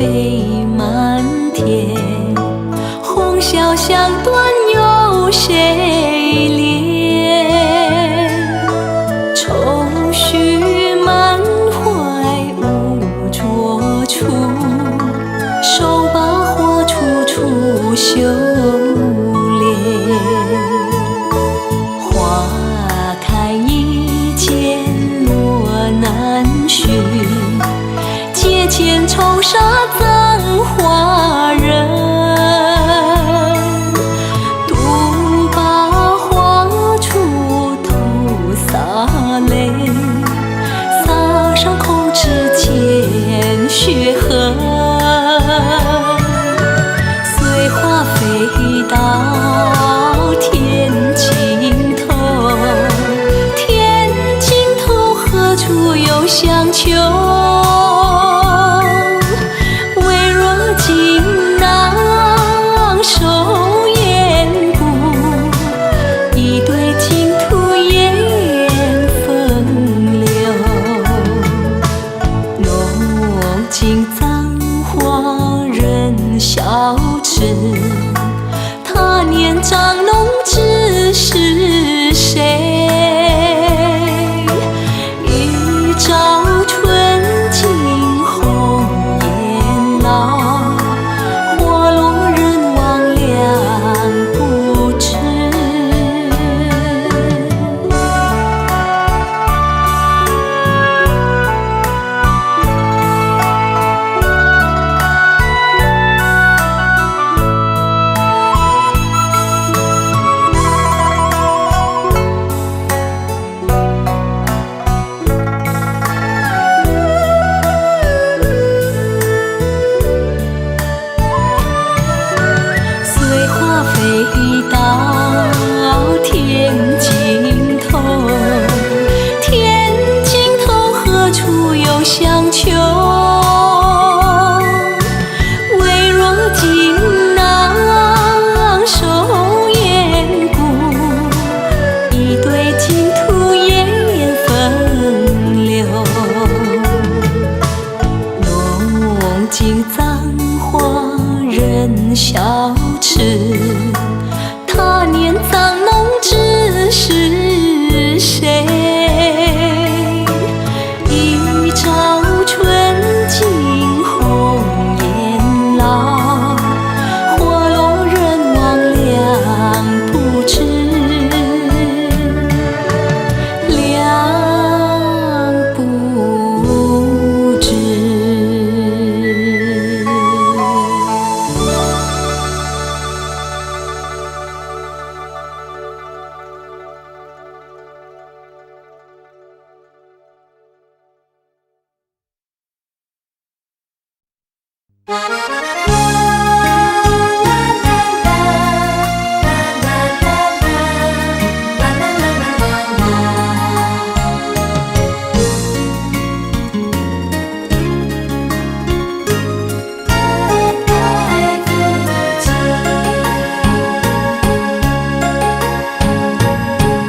飞满天，红绡香断有谁怜？愁绪满怀无着处，手把火处处修炼。花开一见落难寻，阶前愁杀葬花人。独把花处徒洒泪，洒上口齿见血痕。随花飞到天尽头，天尽头何处有香丘？微若锦囊收眼骨，一对净土烟风流。浓尽葬花人笑痴，他年长弄知是谁？一朝春尽红颜老，花落人亡两不知。随花飞到天尽头，天尽头何处有香丘？微若锦囊收眼骨，一对净土烟风流。浓尽葬花人笑痴，他年葬弄知是谁？一朝春尽红颜老，花落人亡两不知，两不知。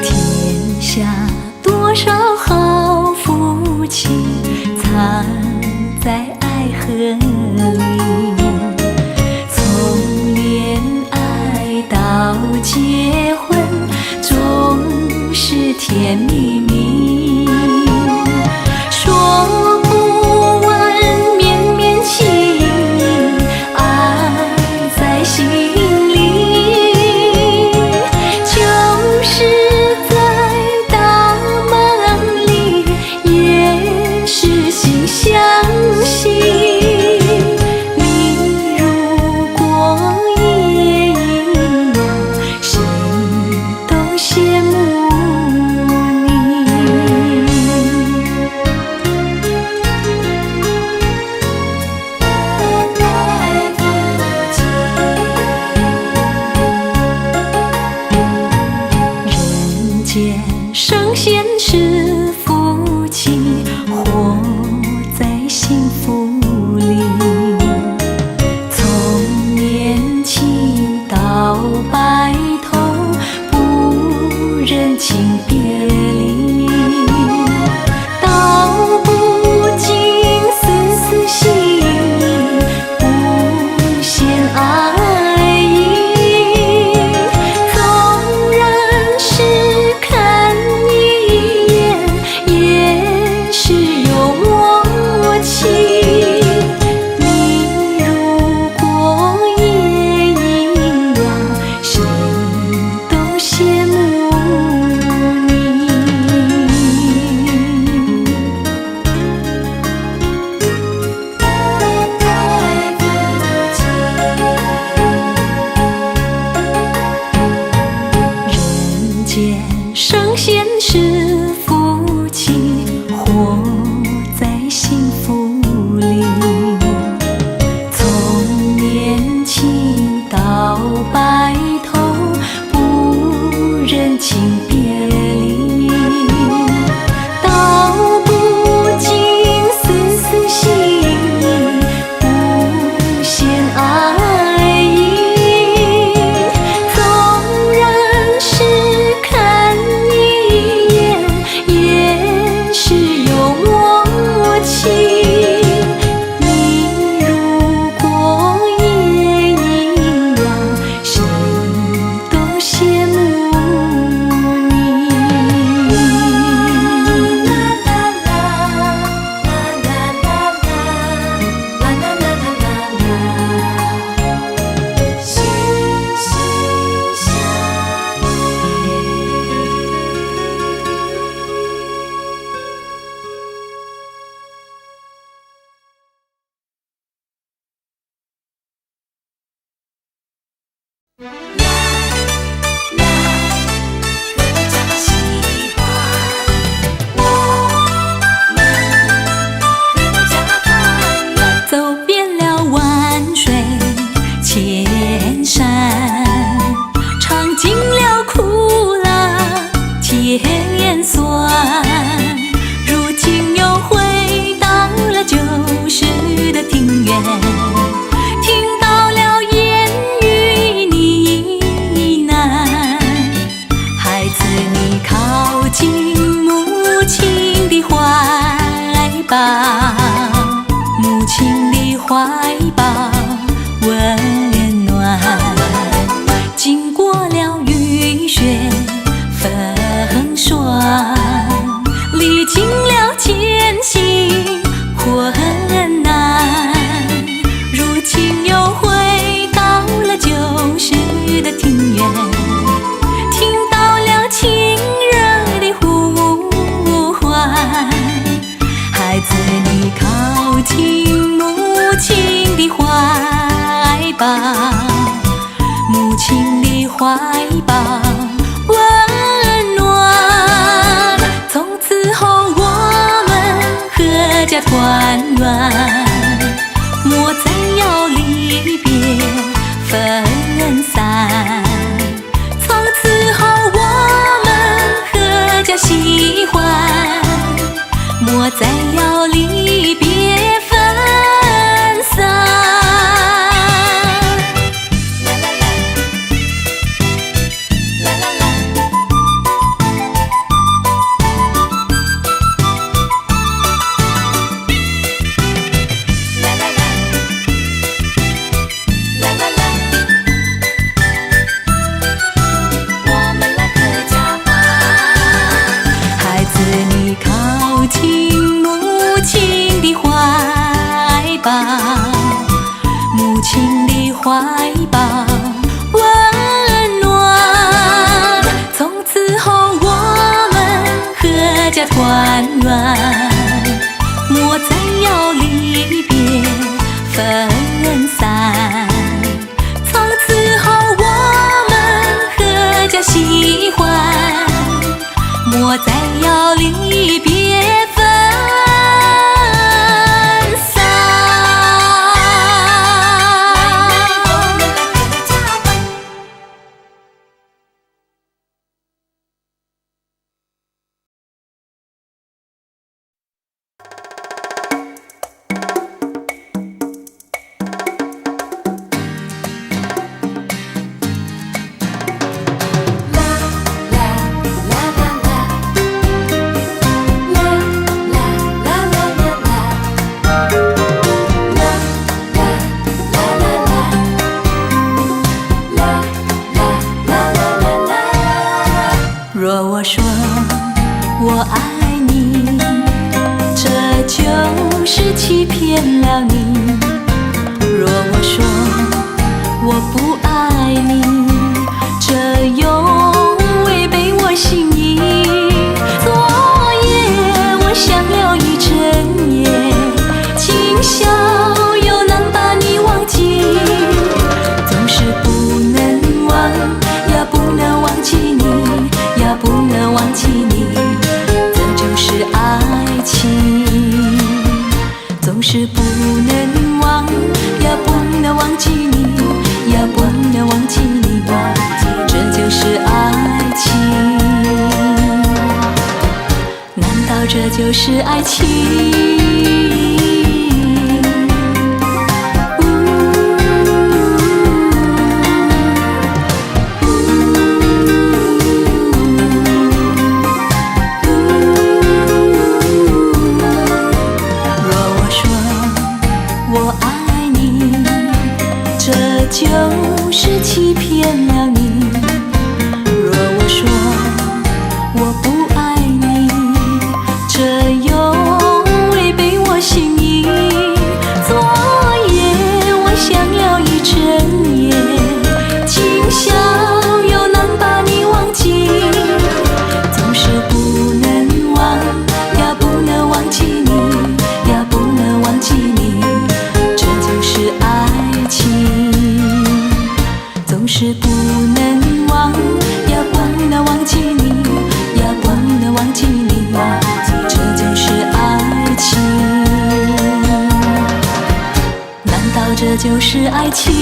天下多少好夫妻，藏在爱河里。从恋爱到结婚，终是甜蜜蜜。说不完绵绵情意，爱在心里，就是在大梦里，也是心相惜。你如果也一样，谁都羡慕你。甜酸，如今又回到了旧时的庭院，听到了言语呢喃。孩子，你靠近母亲的怀抱，母亲的怀抱温暖。经过了雨雪风霜，历经了艰辛困难，如今又回到了旧时的庭院，听到了亲热的呼唤。孩子，你靠近母亲的怀抱，母亲的怀抱温暖。从此后我们阖家团圆，莫再要离别分散。从此后我们阖家喜欢，莫再要离别分散。母亲的怀抱温暖，从此后我们阖家团圆，莫再要离别分散。从此后我们阖家喜欢，莫再要离别分散。若我说我爱你，这就是欺骗了你；若我说我不爱你，这又违背我心意。昨夜我想了一整夜，今宵又难把你忘记，总是不能忘，也不能忘记你，也不能忘记你，这就是爱情。总是不能忘，也不能忘记你，也不能忘记你，这就是爱情。难道这就是爱情？就是欺骗了你。若我说我不爱你，这又违背我心意。昨夜我想了一整夜，今宵又难把你忘记，总是不能忘，也不能忘记你，也不能忘记你，这就是爱情。总是不这就是爱情。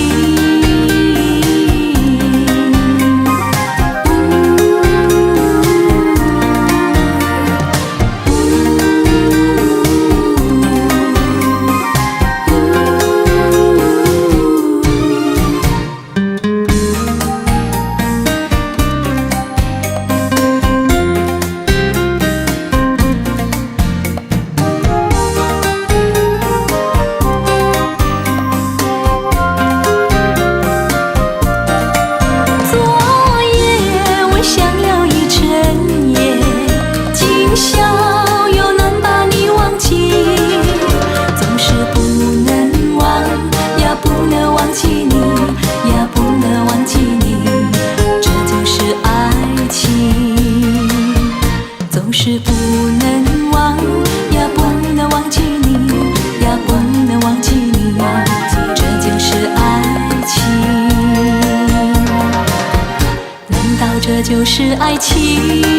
这就是爱情。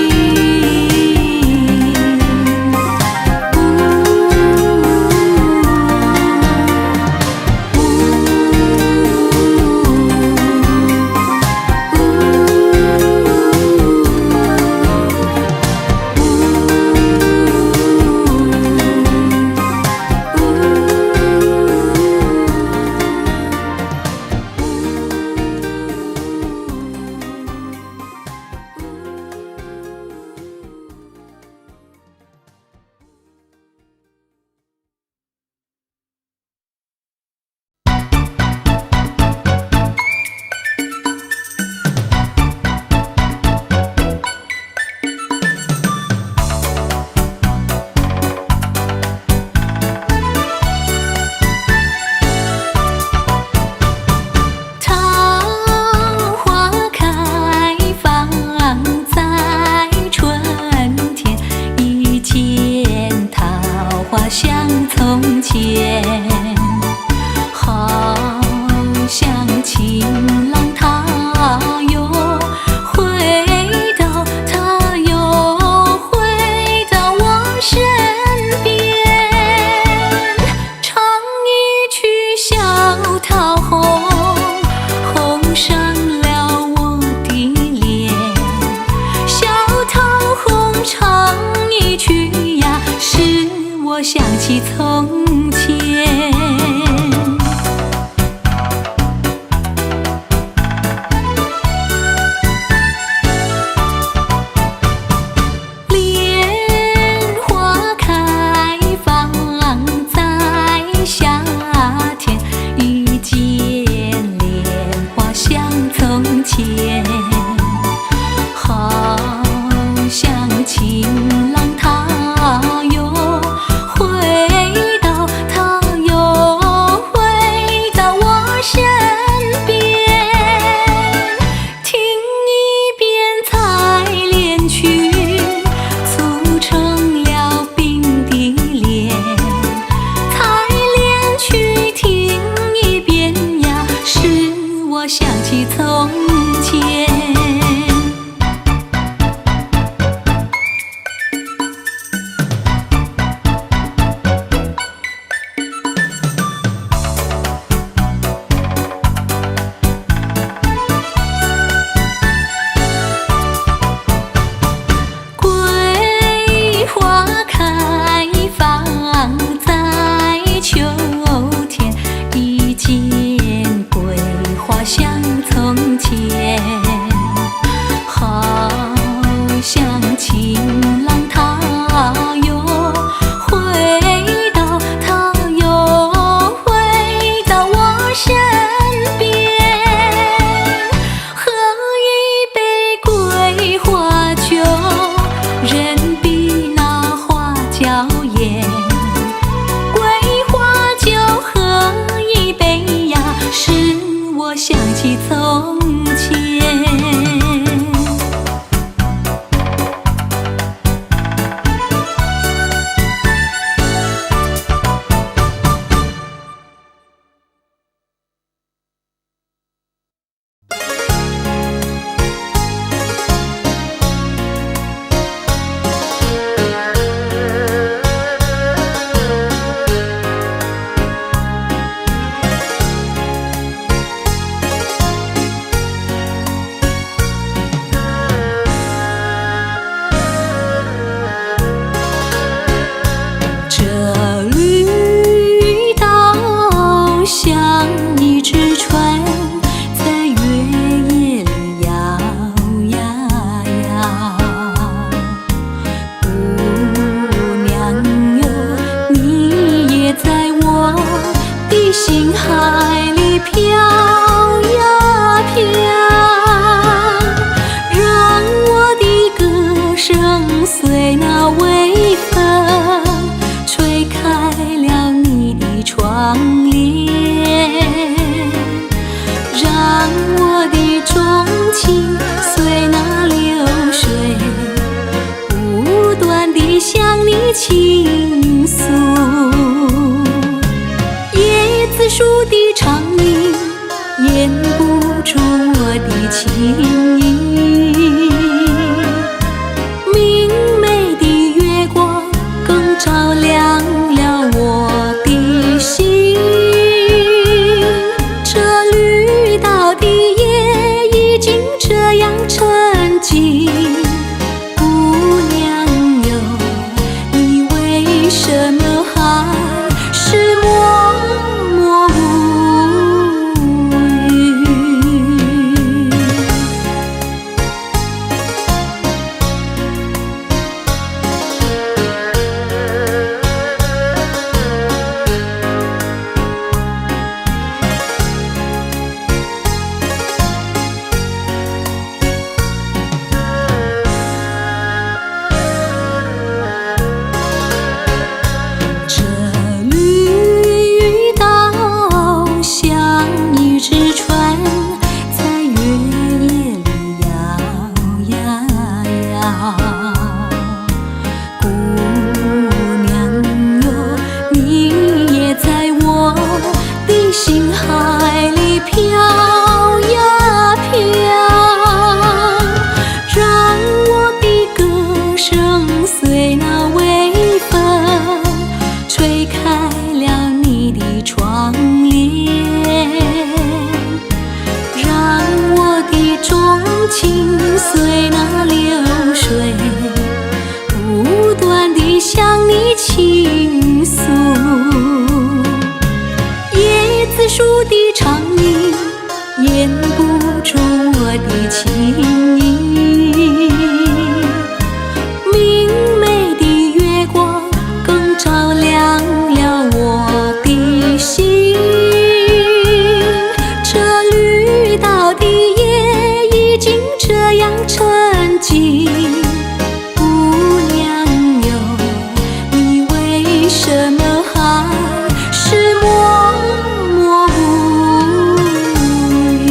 从前，好像情郎他又回到，他又回到我身边，唱一曲小桃红，红上了我的脸。小桃红唱一曲呀，使我想起从前。莲花开放在夏天，遇见海里飘呀飘，让我的歌声随那微风吹开了你的窗帘，让我的钟情随那流水不断地向你倾诉。叶子树的长鸣掩不住我的情意，明媚的月光更照亮了我的心。这绿岛的夜已经这样沉静，姑娘哟，你为什么还是默默无语？这绿岛像一只船，在月夜里摇呀摇。姑娘哟，你也在我的心海里飘呀飘，让我的歌声随那微风吹开了你的窗帘，让我的钟情随那流水不断地向你倾诉。叶子树的长鸣掩不住我的情意，明媚的月光更照亮了我的心。这绿岛的夜已经这样沉静，姑娘哟，你为什么还是默默无语？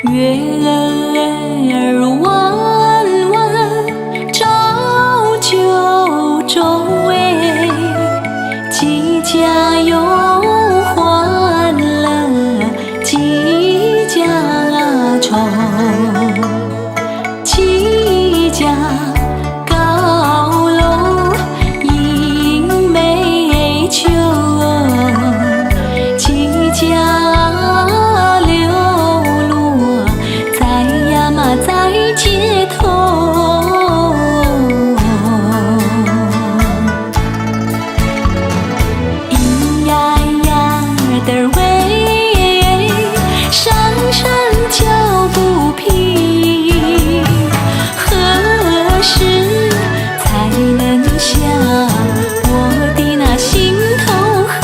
月儿弯弯照九州哎，几家又欢乐几家愁，几家高楼映美秋，几家在街头，咿呀呀的喂，上山脚不平，何时才能下我的那心头恨？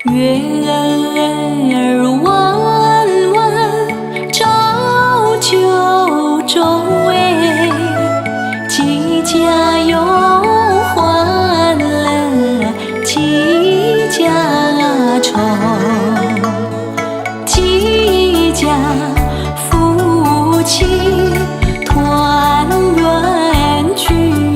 月儿弯弯照九州哎，几家又欢乐几家愁，几家夫妻团圆聚。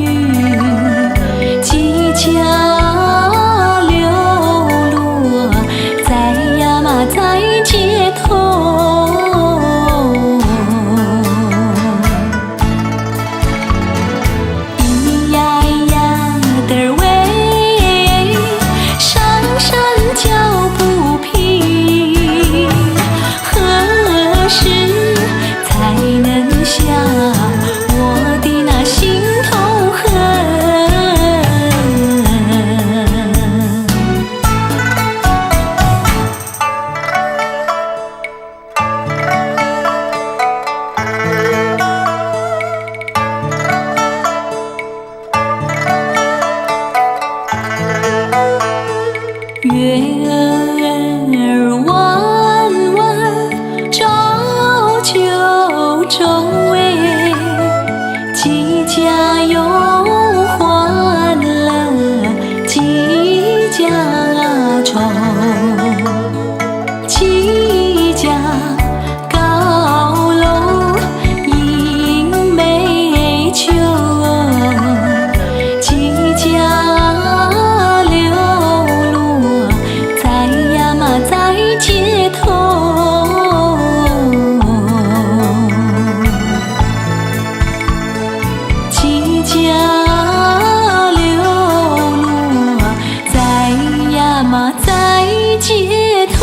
家流落在呀嘛，在街头。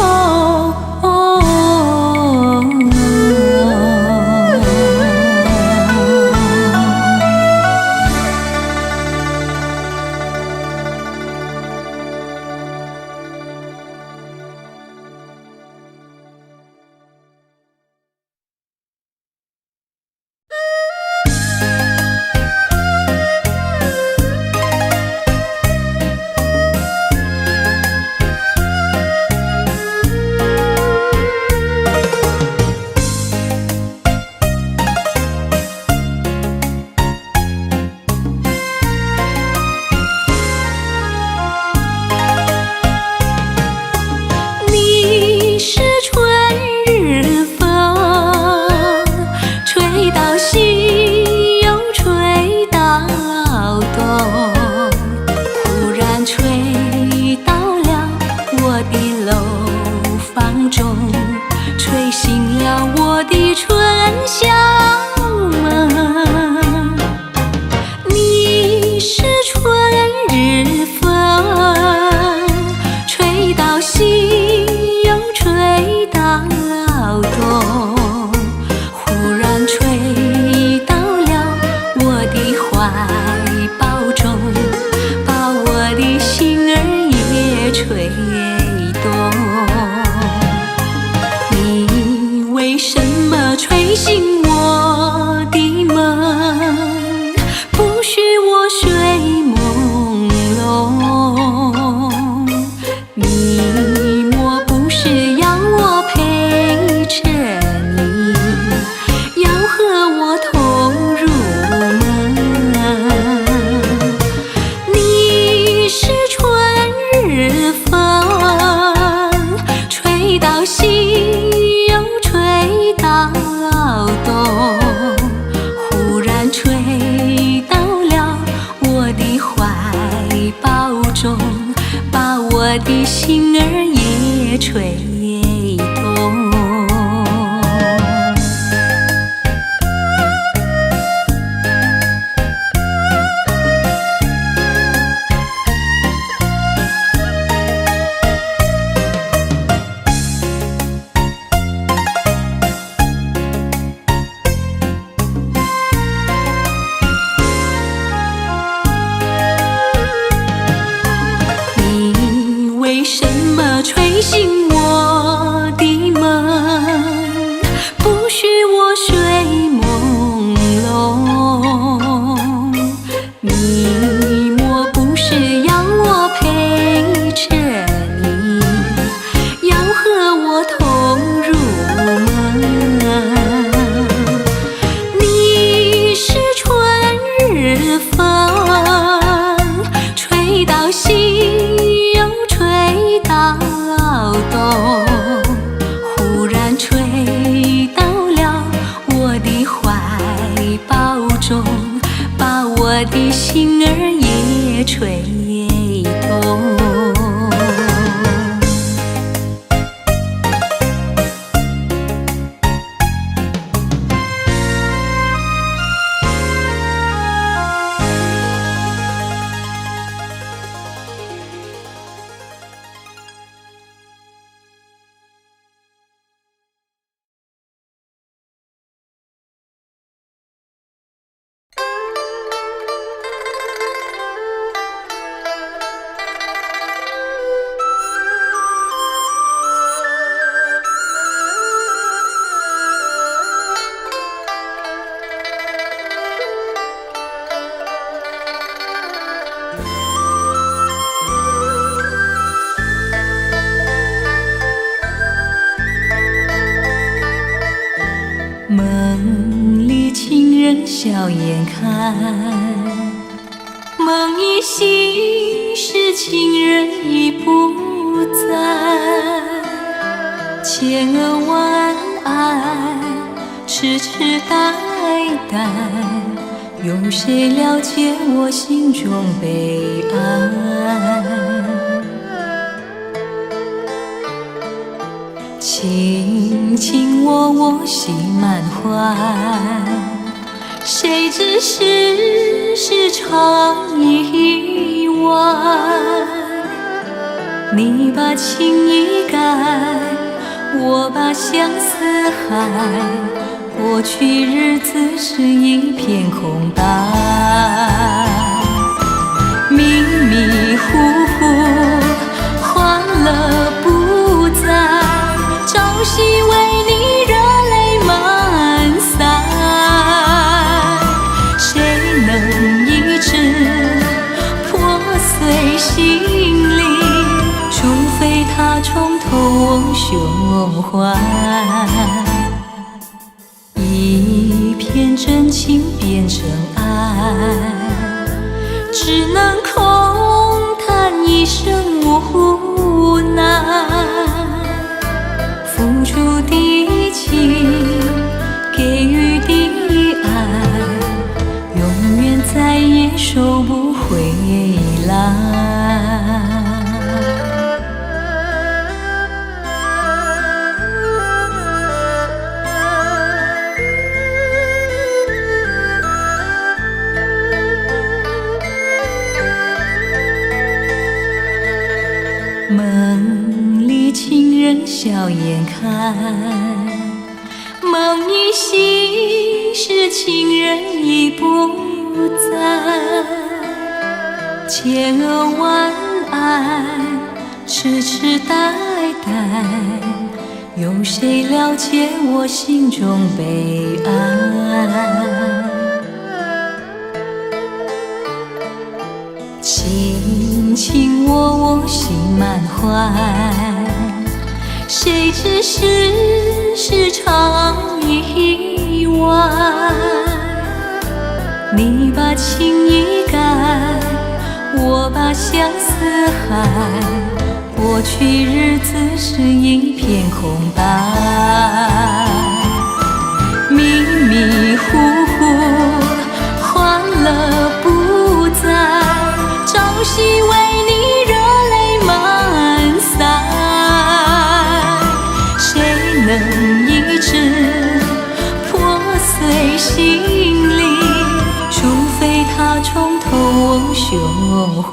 吹醒了我的春晓梦，你是春日风，吹到西又吹到东，忽然吹到了我的怀抱中，把我的心儿也吹动。为什么吹醒我的梦，不许我睡朦胧？你莫不是要我陪着你，要和我同入梦？你是春日风，吹到西忽然吹到了我的怀抱中，把我的心儿也吹动。为什么吹醒我的梦，不许我睡朦胧？你莫不是要我陪着你，要和我同入梦？你是春日风，吹到西又吹到东，忽然吹到了我的怀抱中，把我的心儿也吹动。梦里情人笑颜开，梦一醒时情人已不在。千恩万爱，痴痴呆呆，有谁了解我心中悲哀？卿卿我我心满怀，谁知是是常意外。你把情意改，我把相思害，过去日子是一片空白，迷迷糊糊，欢乐不在，朝夕为你热泪满腮。谁能医治破碎心灵？除非他重投胸怀。一片真情变成爱，只能空叹一声无奈。付出的情，给予的爱，永远再也收不回来。梦里情人笑颜开，梦一醒时情人已不在。千额万爱，痴痴呆呆，有谁了解我心中悲哀？卿卿我我心满怀，谁知世事常意外。你把情意改，我把相思害，过去日子是一片空白，迷迷糊糊，欢乐不在，朝夕为你热泪满腮。谁能医治破碎心灵？除非他重投胸怀。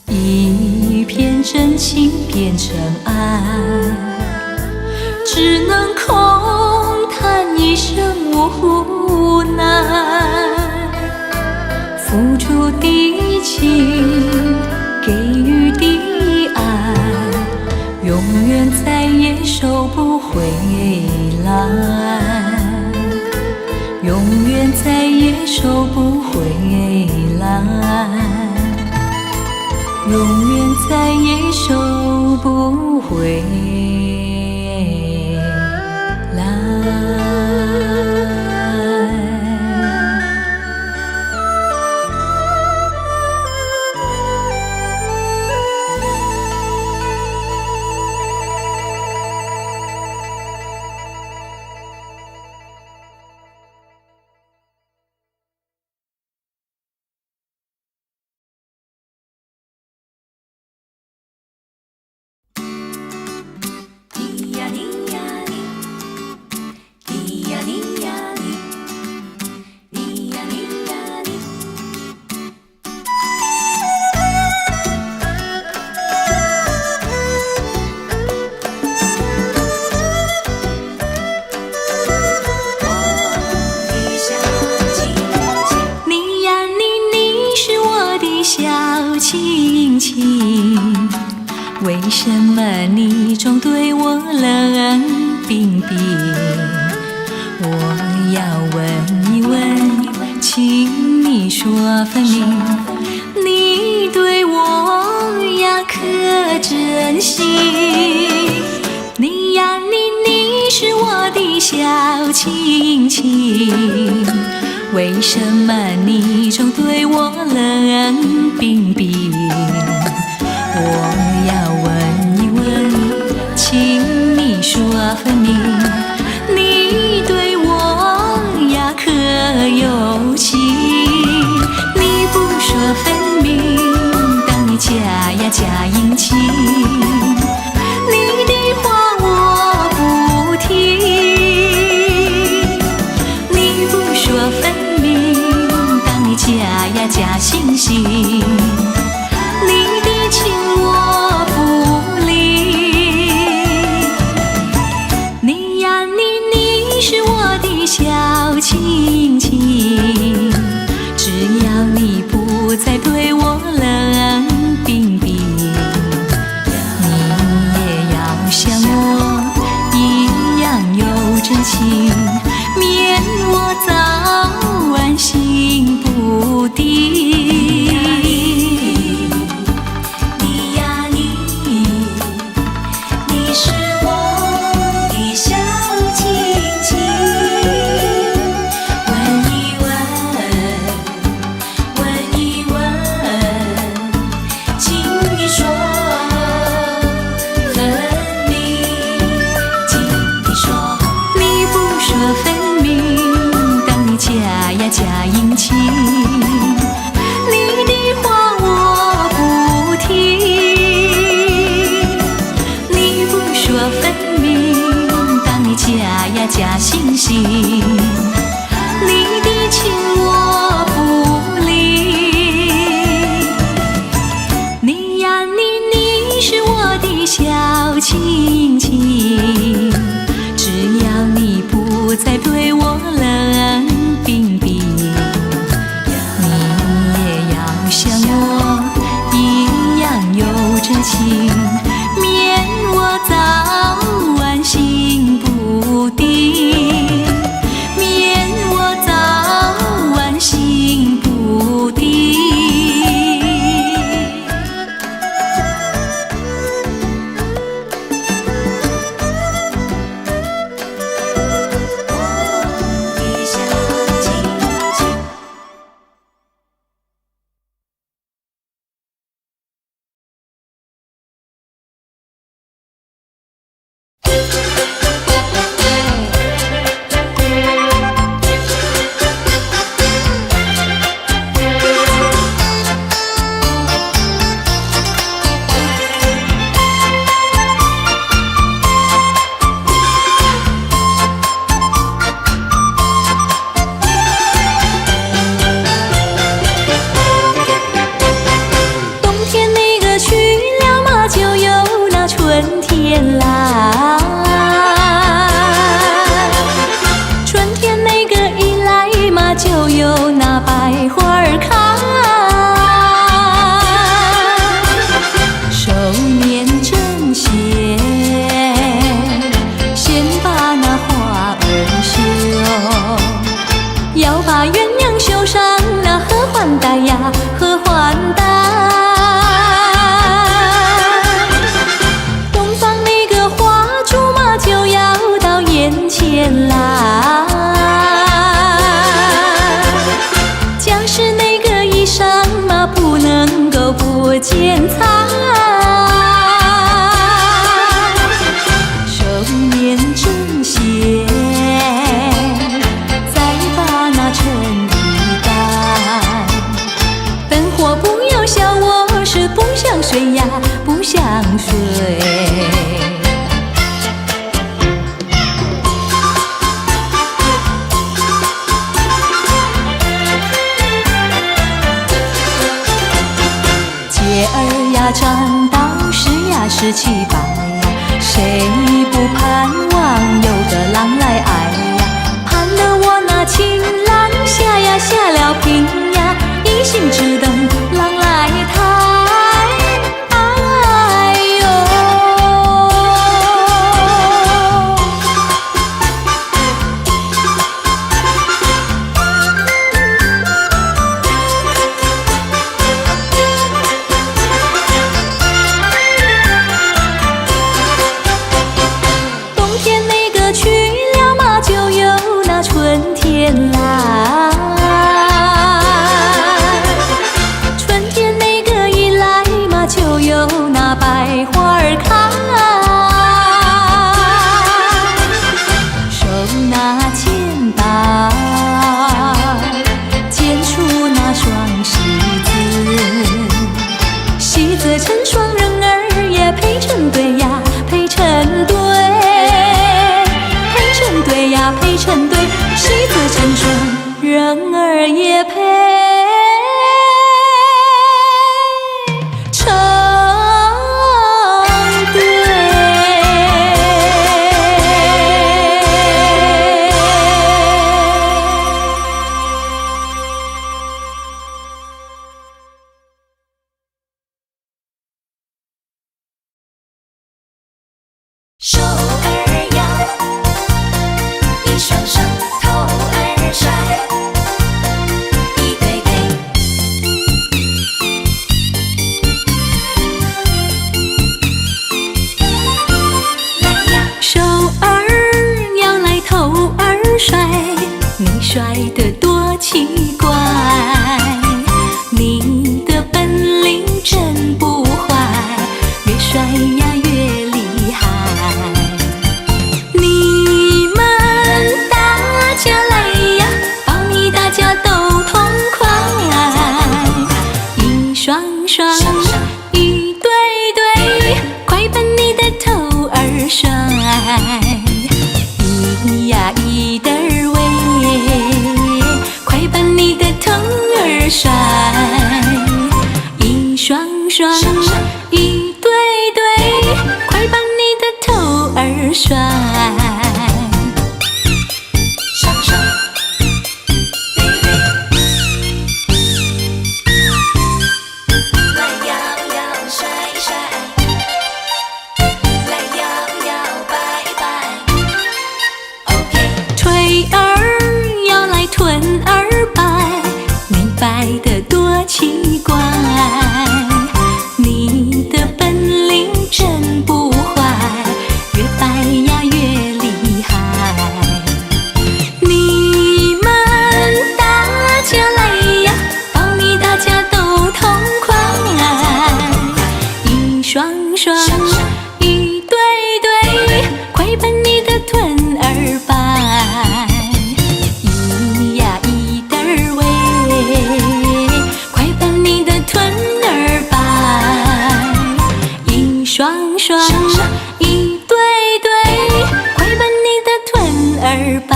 一片真情变成爱，只能空叹一声无奈。付出的情，给予的爱，永远再也收不回来，永远再也收不回来，永远再也收不回来。为什么你总对我冷冰冰？我要问一问，请你说分明，你对我呀可真心？你呀你是我的小亲亲，为什么你总对我冷冰冰？我要问一问，请你说分明，你对我呀可有情？你不说分明，当你假呀假殷勤，你的话我不听。你不说分明，假呀假惺惺，你的情我不理。你呀你是我的小亲亲，只要你不再对我冷冰冰，你也要像我一样有真情，免我早晚心不定。你呀你是我的小亲亲，问一问，请你说分明，请你说，你不说分明，当你假呀假殷勤，你的话我不听。你不说分明，当你假呀假惺惺，你的情我不理。你呀你是我的小亲亲，只要你不再对我冷冰冰，你也要像我一样有真情，免我早晚心不定，免我早晚心不定。剪裁，手捻针线，再把那衬衣盖。灯火不要笑我是不想睡呀，不想睡。姐儿呀，站到10呀17、8呀，谁不盼望有个郎来爱呀？盼得我那情郎下呀下了聘呀，一心只等郎来抬。哎呦！冬天那个去了双，一对对，快把你的头儿甩，一呀一的儿喂，快把你的头儿甩，一双双，一对对，快把你的头儿甩。摆得多奇怪，你的本领真不坏，越摆呀越厉害。你们大家来呀，保你大家都痛快。一双双，一对对，快把你的臀儿摆。双双，一对对，快把你的臀儿摆。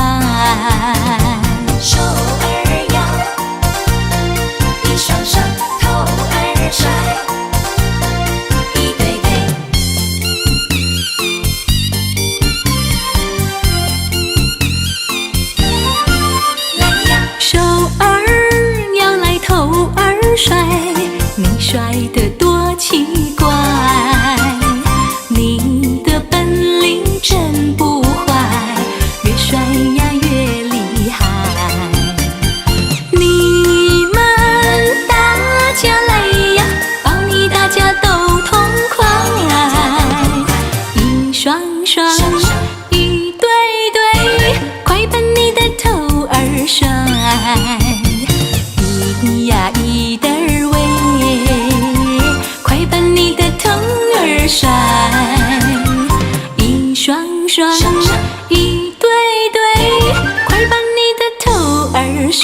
手儿摇，一双双，头儿甩，一对对。来呀，手儿摇来头儿甩，你甩得多奇怪。你的本领真不坏，越甩呀越厉害。你们大家来呀，保你大家都痛快。一双双，一对对，快把你的头儿甩，一呀一的儿喂，快把你的头儿甩。一双双，一对对，快把你的头儿甩。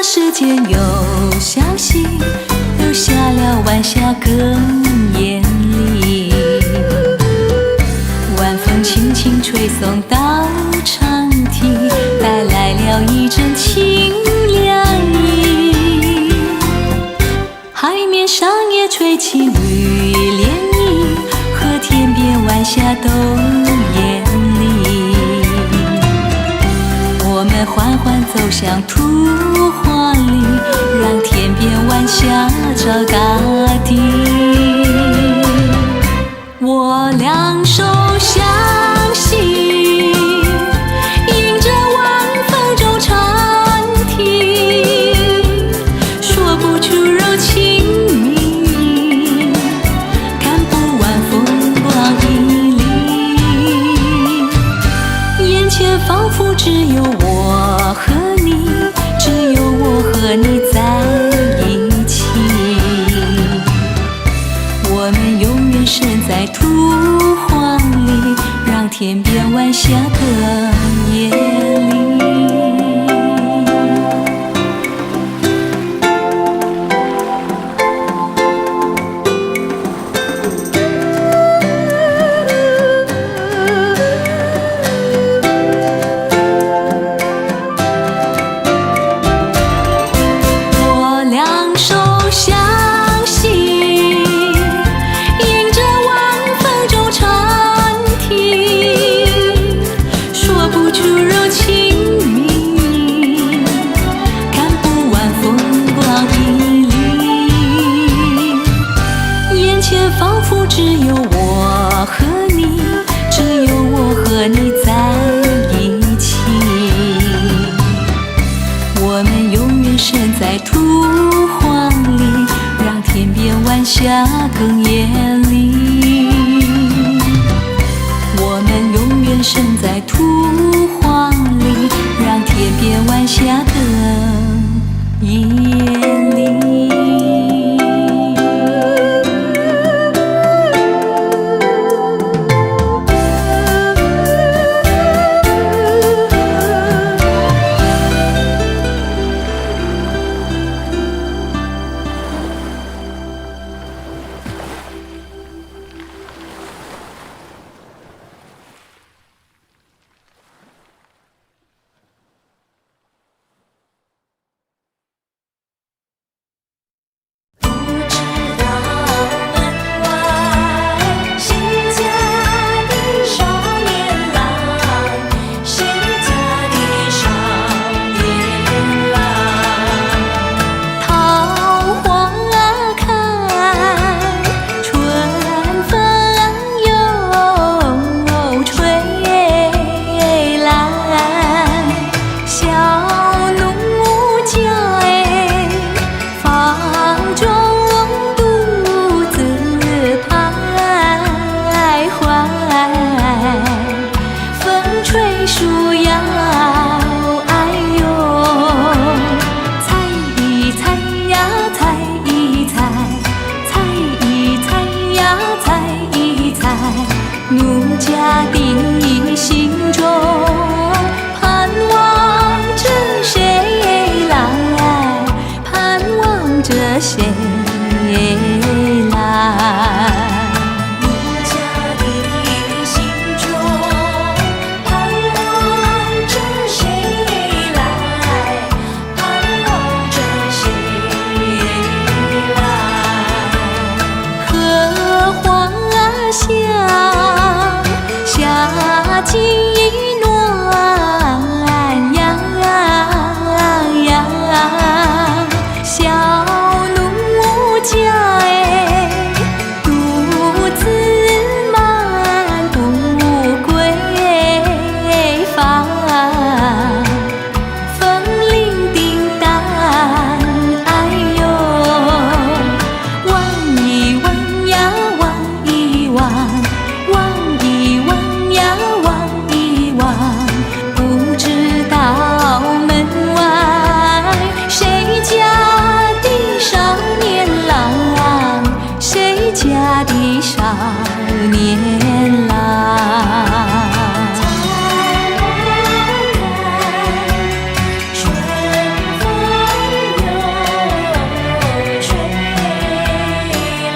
时间有消息，留下了晚霞更艳丽。晚风轻轻吹送到长堤，带来了一阵清凉意。海面上也吹起绿涟漪，和天边晚霞都艳丽。我们缓缓走向土花里，让天边晚霞照大地。我两手相系，迎着晚风中长堤，说不出柔情蜜，看不完风光旖旎。眼前仿佛只有我和你，只有我和你在一起。我们永远身在土荒里，让天边晚霞更艳丽。说不出柔情下更艳丽。我们永远身在土荒里，让天边晚霞更艳丽。谁来？奴家的心中盼望着谁来？盼望着谁来？荷花香，夏季暖洋洋。小奴家独自漫步归房，风铃叮当，哎呦，望一望呀望一望，望一望呀望一望，不知道门外谁家的少年郎，谁家的少年郎。春风又吹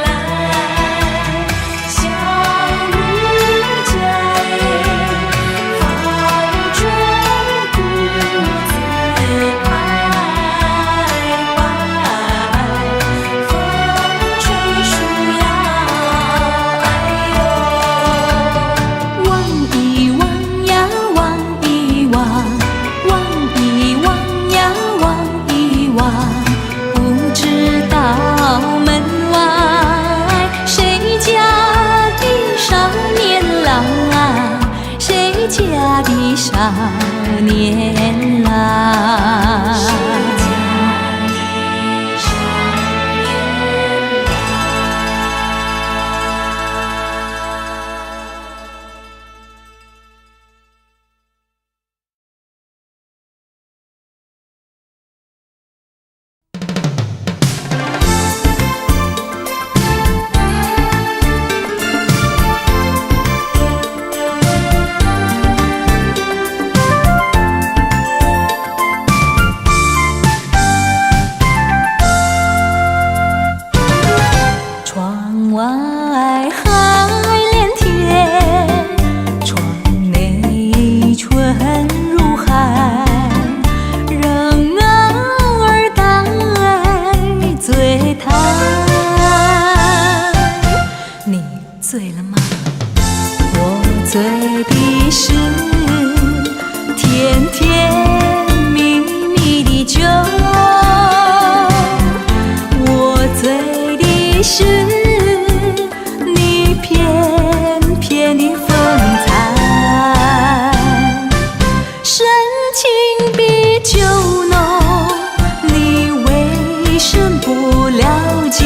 来，小奴家房中独自徘徊。风吹树摇，哎呦，望一望呀望一望，望一望呀望一望，不知道门外谁家的少年郎，谁家的少年郎。窗外海连天，窗内春如海，人儿待醉谈。你醉了吗？我醉的是甜甜蜜蜜的酒，我醉的是你翩翩的风采，深情比酒浓，你为什么不了解？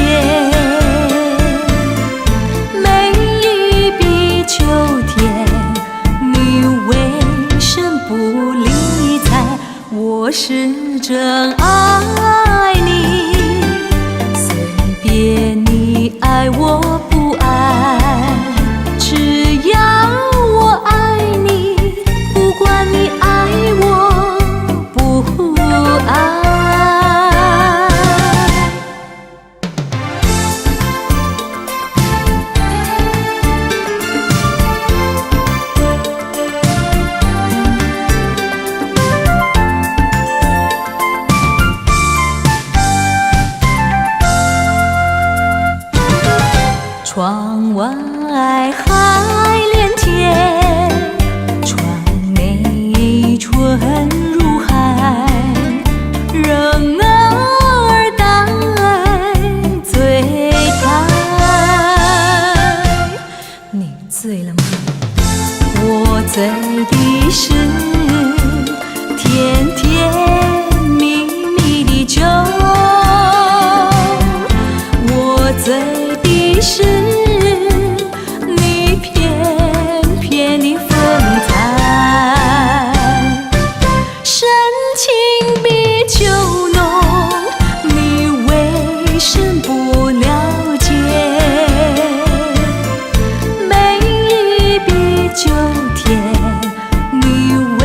醉了吗？我醉的是甜甜蜜蜜的酒，我醉的是你翩翩的风采，深情比酒浓，你为什么不了解？美意比酒甜，你为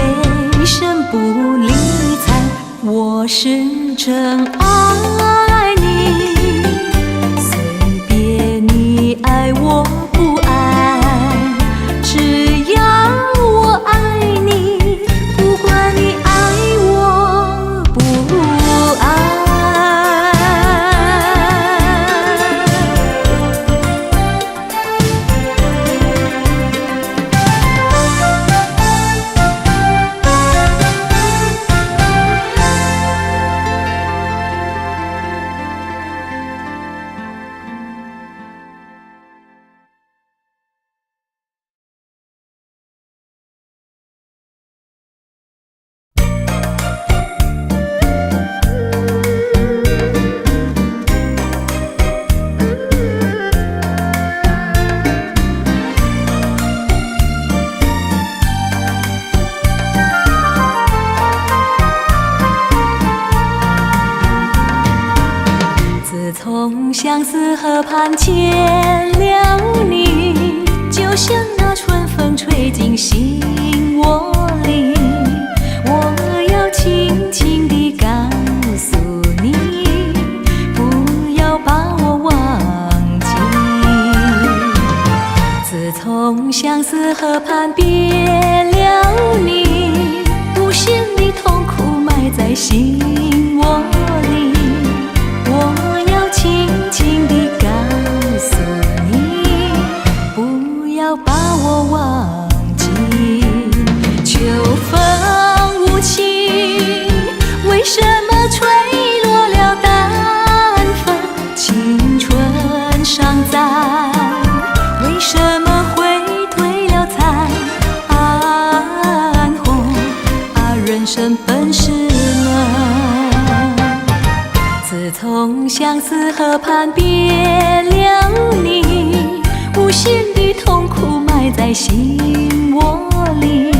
什么不理睬？我是真爱你，随便你爱我不爱，只要我爱你，不管你爱我不爱。自从相思河畔见了你，就像那春风吹进心窝里，我要轻轻地告诉你，不要把我忘记。自从相思河畔别了你，无限的痛苦埋在心窝里，我要轻轻地告诉你，不要把我忘记。秋风无情，为什么吹落了淡风？青春尚在，为什么会褪了残？暗红啊，人生本是梦。自从相思河畔别了你，无限的痛苦埋在心窝里，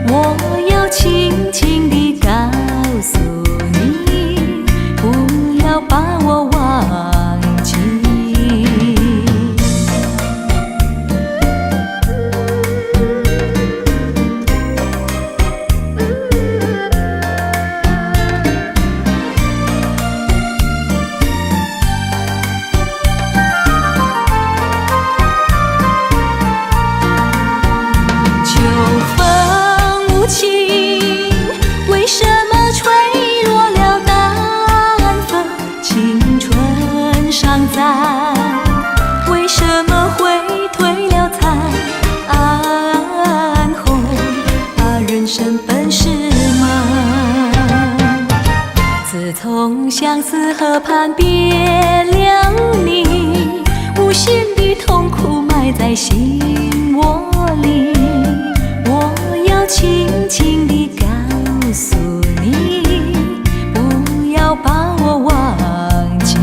我要轻轻地告诉你，不要把我忘记。为什么吹落了淡风？青春尚在，为什么会褪了残？暗红啊，人生本是梦。自从相思河畔别了你，无限的痛苦埋在心窝里，我要轻轻地告诉你，不要把我忘记。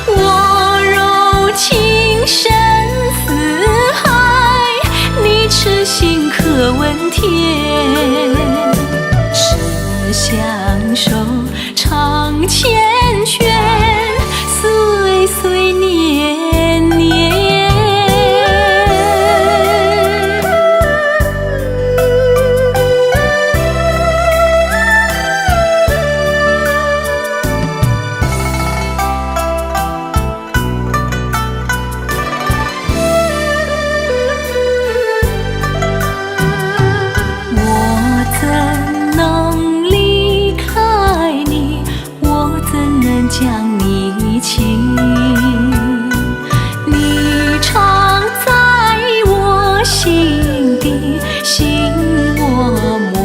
我柔情深似问天，是相守长缱绻，岁岁年年。将你情，你常在我心底，心我莫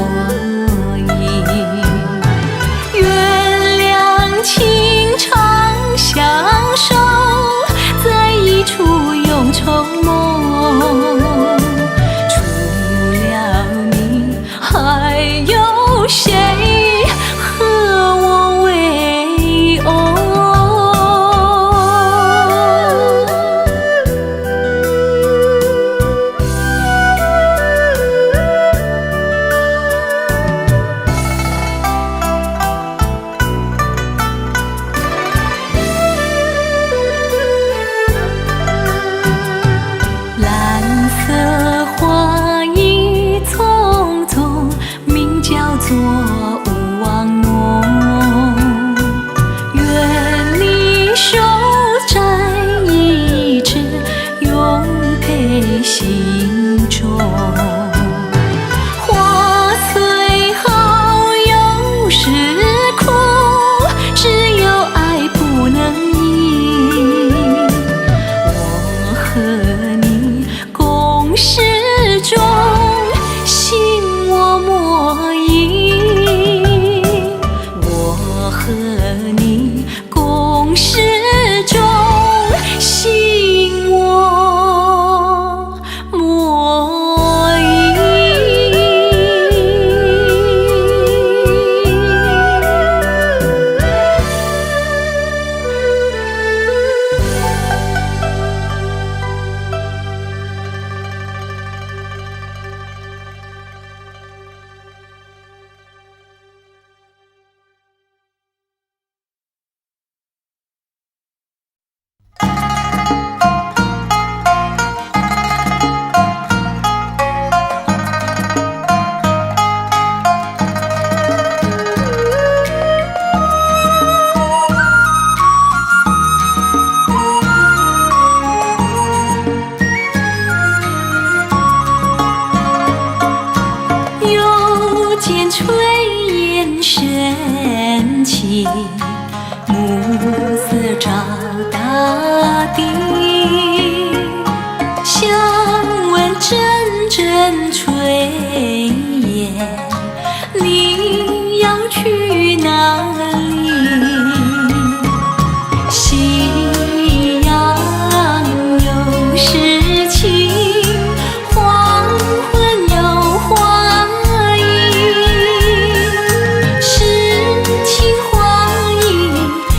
疑。原谅情长相守，在一处永愁梦。除了你，还有谁？做勿忘梦，愿你手摘一枝，永佩心中。花虽好，有时苦，只有爱不能移。我和你共始终，心我莫疑。和你共始终，心我莫疑。炊烟升起，暮色照大地。想问阵阵炊烟，你要去哪里？夕阳有诗情，黄昏有花意。诗情画意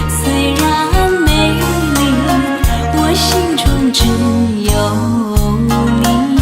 虽然美丽，我心中只有你。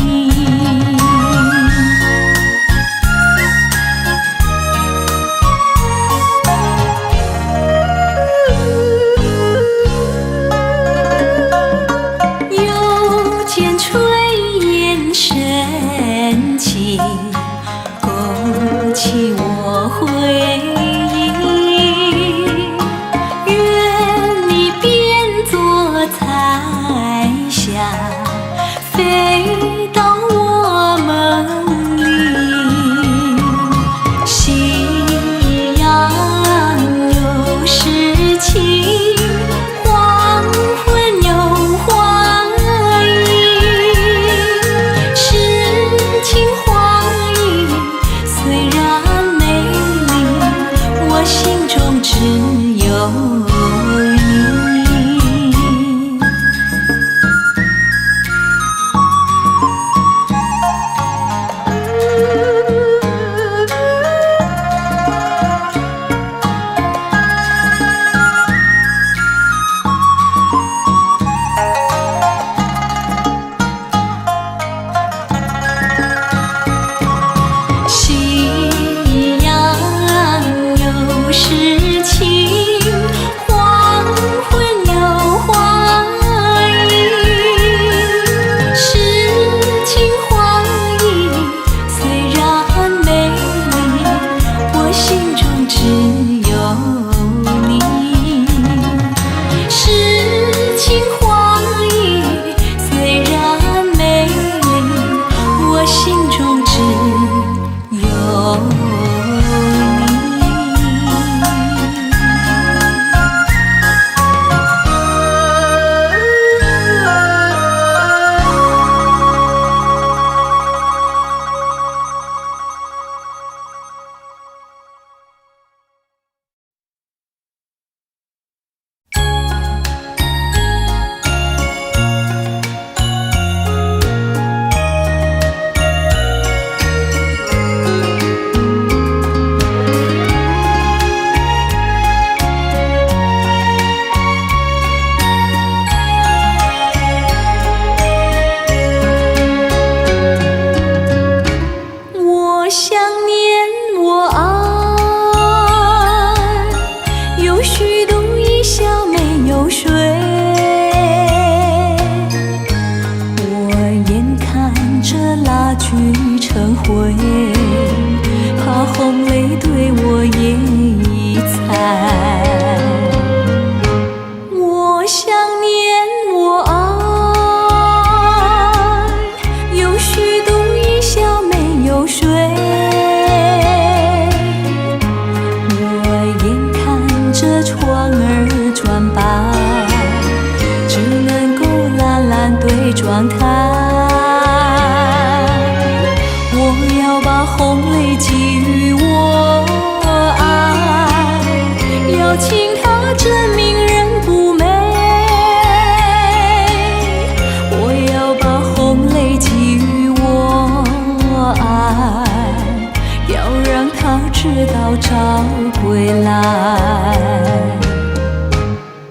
着蜡炬成灰，怕红泪对我眼一残。我想念我爱，有虚度一宵没有睡。我眼看着窗儿转白，只能够懒懒对窗台。我要把红泪寄予我爱，要请他证明人不美。我要把红泪寄予我爱，要让他知道找归来。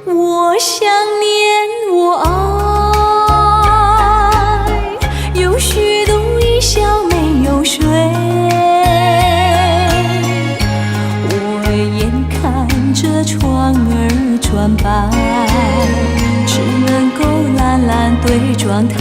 我想念我爱，有虚度一宵没有睡。我眼看着窗儿转白，只能够懒懒对窗台。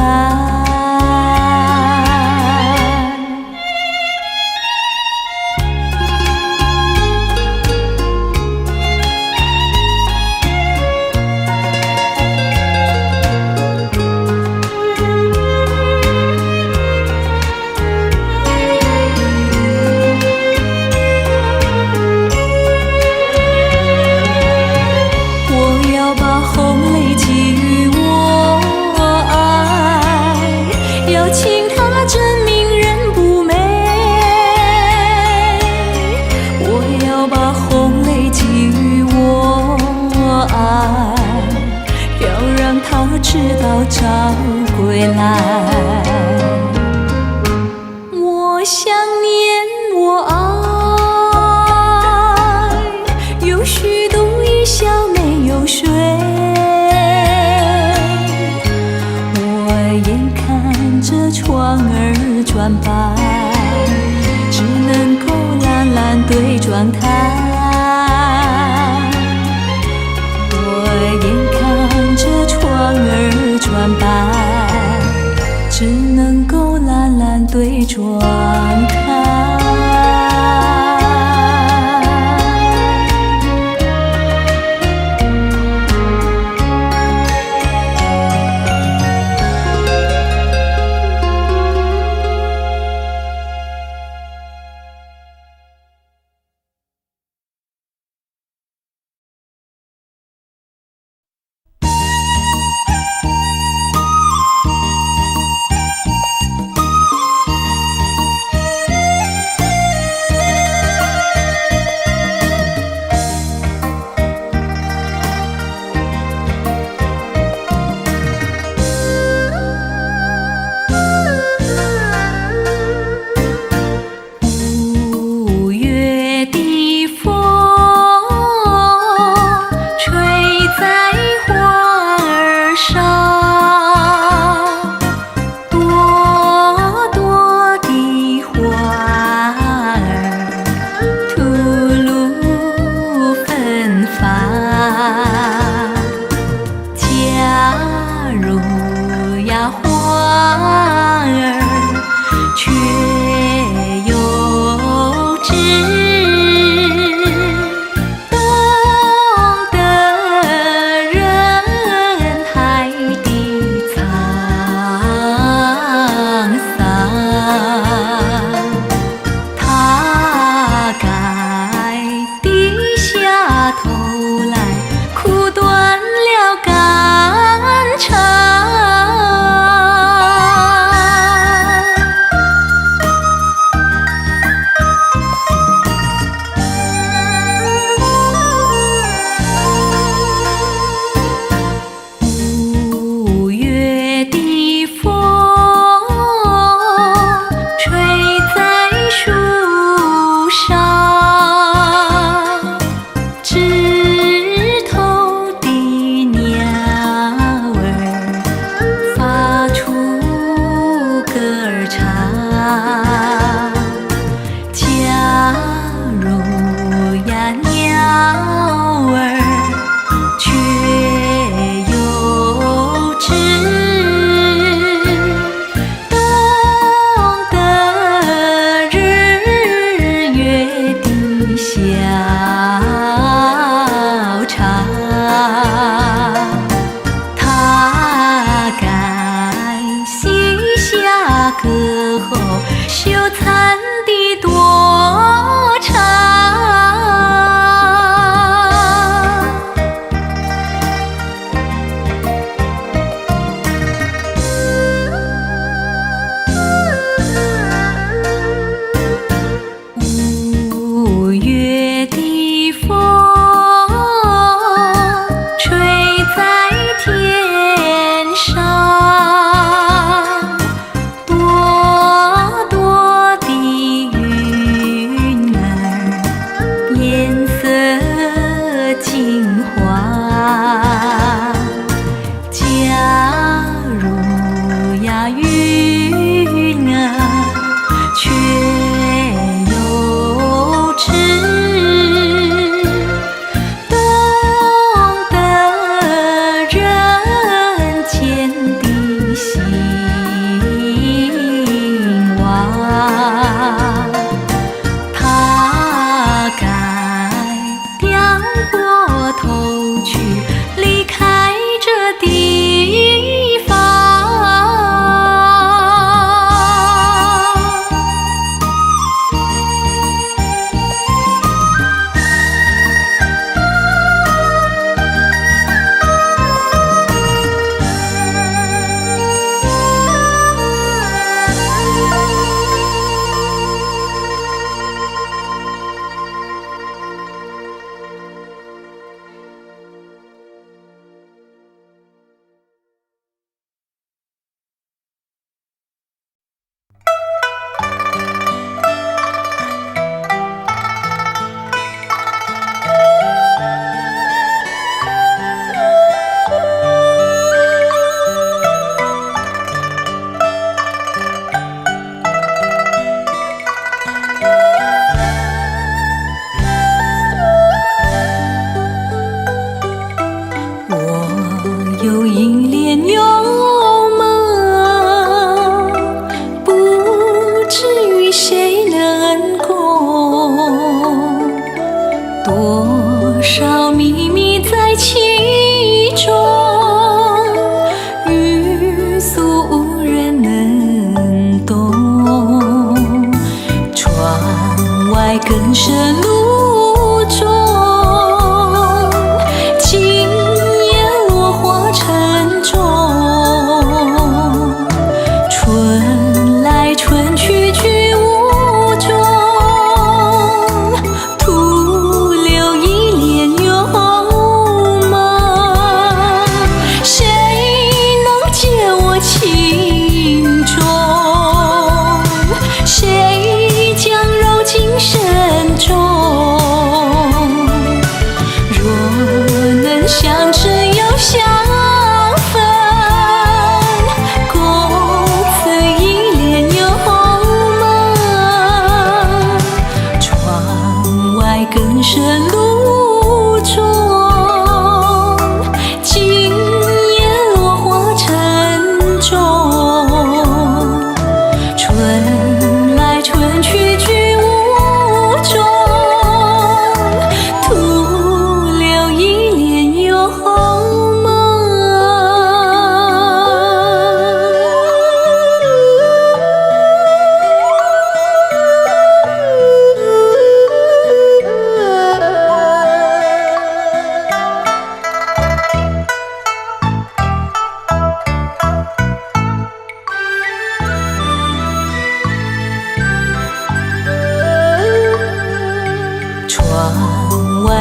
知道找归来。我想念我爱，有虚度一宵没有睡。我眼看着窗儿转白，只能够懒懒对窗台。我眼看着窗儿转白，只能够懒懒对窗台。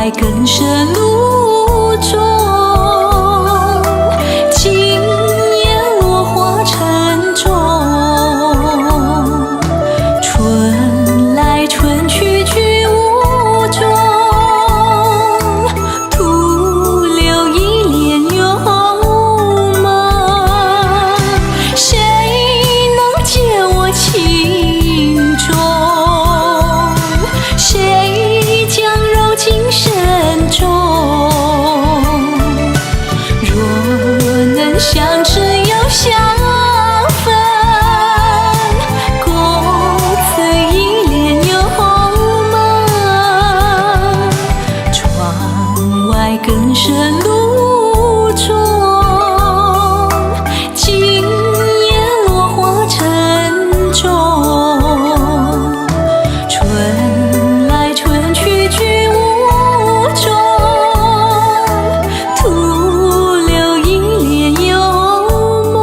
外更深路中，今夜落花沉重，春来春去去无踪，徒留一帘幽梦，谁能解我情衷？谁将揉进深中？若能相知又相分，共此一帘幽梦。窗外更深路中，今夜落花沉重，春来春去去无踪，徒留一帘幽梦，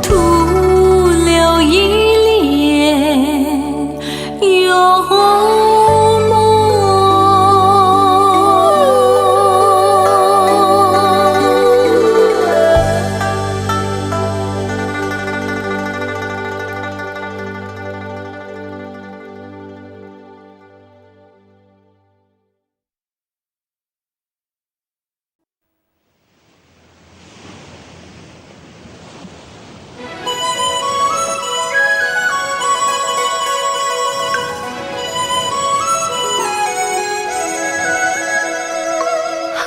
徒留一帘幽梦。好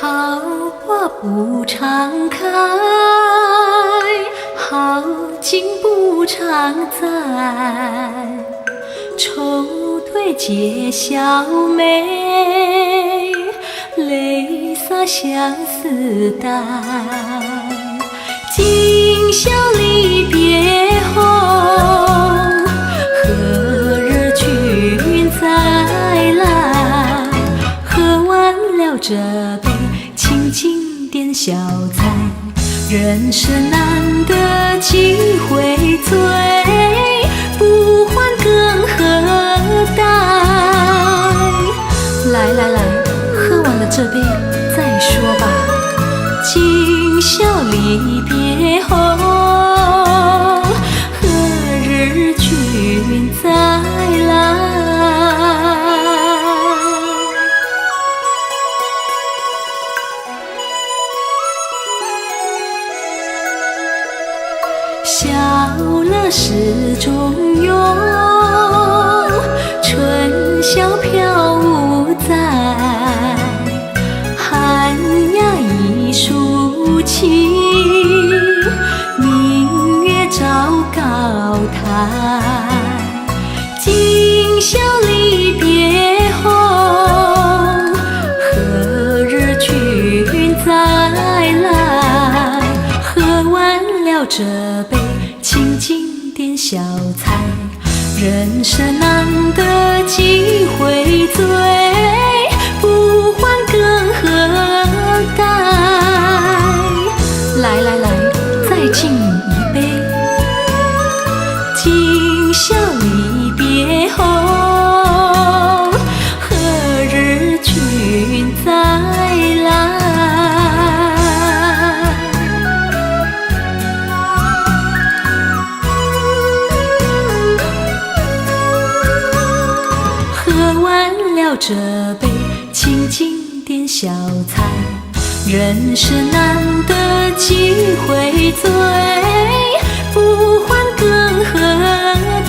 花不常开，好景不常在，愁对解笑眉，泪洒相思带。今宵离别后，何日君再来？喝完了这杯清静点小菜，人生难得几回醉，不欢更何待？来来来，喝完了这杯再说吧。今宵离别后，何日君再来？笑了始终有，春宵飘无在，寒鸦一树起，明月照高台。今宵离别后，何日君再来？喝完了这杯清静点小菜，人生难得几回醉，不欢更何待？来来来，再敬你一杯。今宵离别后，何日君再来？喝完了这杯清静点小菜，人生难得几回醉，不欢更何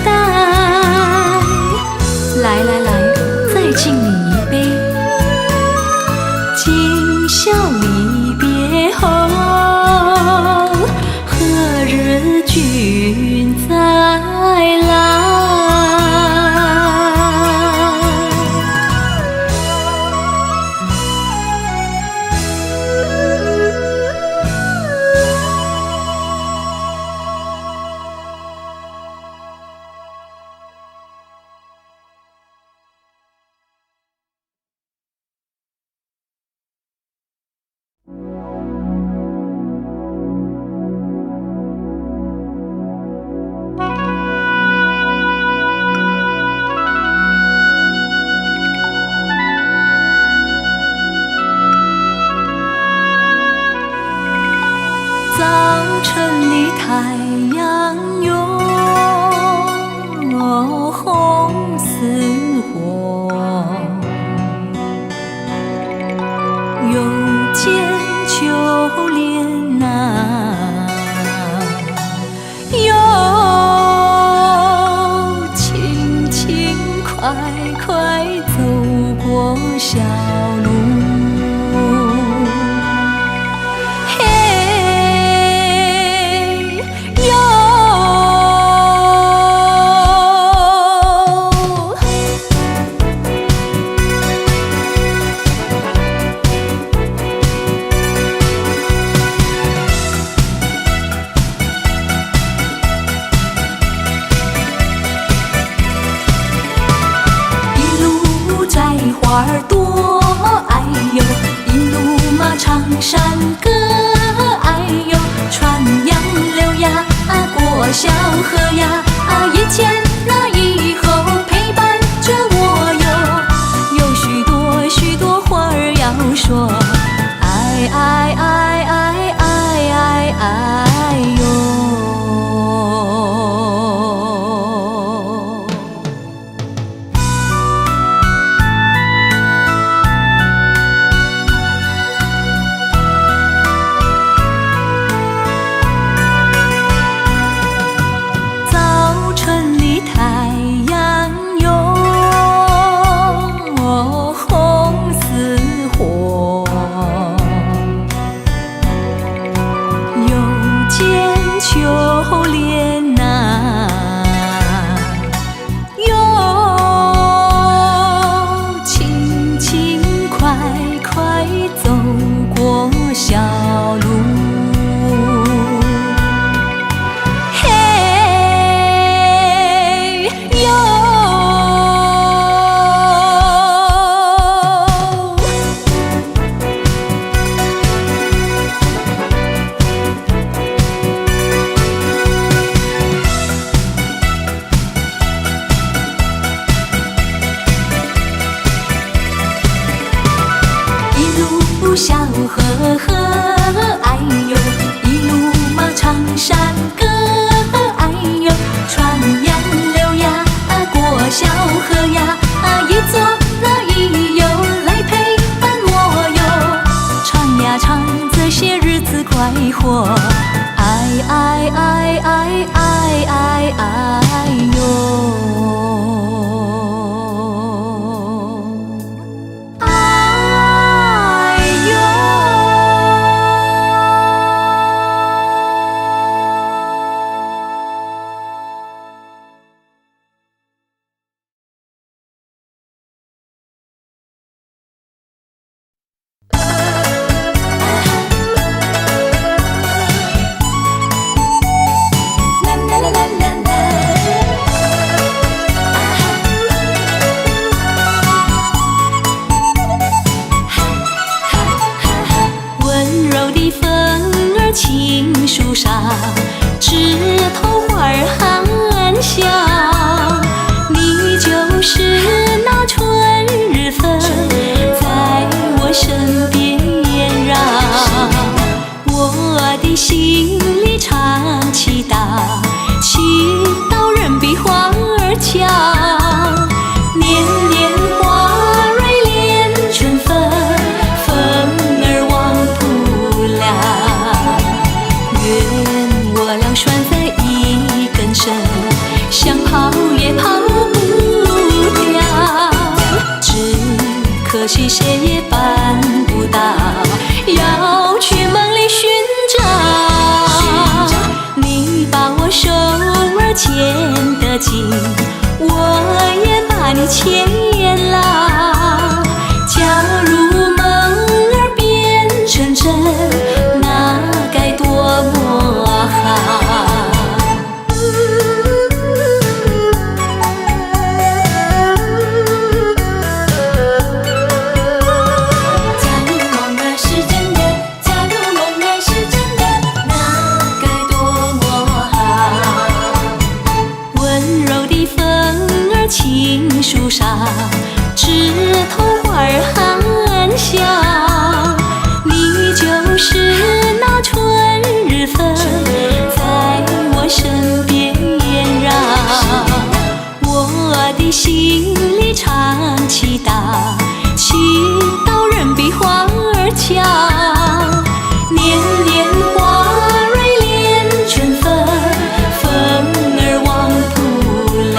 待？来来来，再敬你一杯。今宵离别后，何日君再来？快走过小路。花儿多，哎呦，一路马唱山歌，哎呦，穿杨柳呀，过小河呀，一前那以后陪伴着我哟，有许多许多话儿要说，哎哎哎哎哎哎哎哟。秋莲呐，哟，轻轻快快走过小路，嘿哟。小河河，哎呦，一路马唱山歌，哎呦，穿杨柳呀，过小河呀，一左那一右来陪伴我哟，唱呀唱，这些日子快活，哎哎哎哎哎哎哎哟。青树上，枝头花儿含笑。你就是那春日风，在我身边萦绕。我的心里常祈祷，祈祷人比花儿俏。年年花蕊连春风，风儿忘不了。愿我俩拴在一根绳，想跑也跑不掉，只可惜谁也办不到，要去梦里寻找。你把我手儿牵得紧，我也把你牵牢。假如梦儿变成真，那该多么好。假如梦儿是真的，假如梦儿是真的，那该多么好。温柔的风儿轻树上，枝头花儿含笑。你就是那春日风，在我身边萦绕。我的心里常祈祷，祈祷人比花儿俏。年年花蕊连春风，风儿忘不了。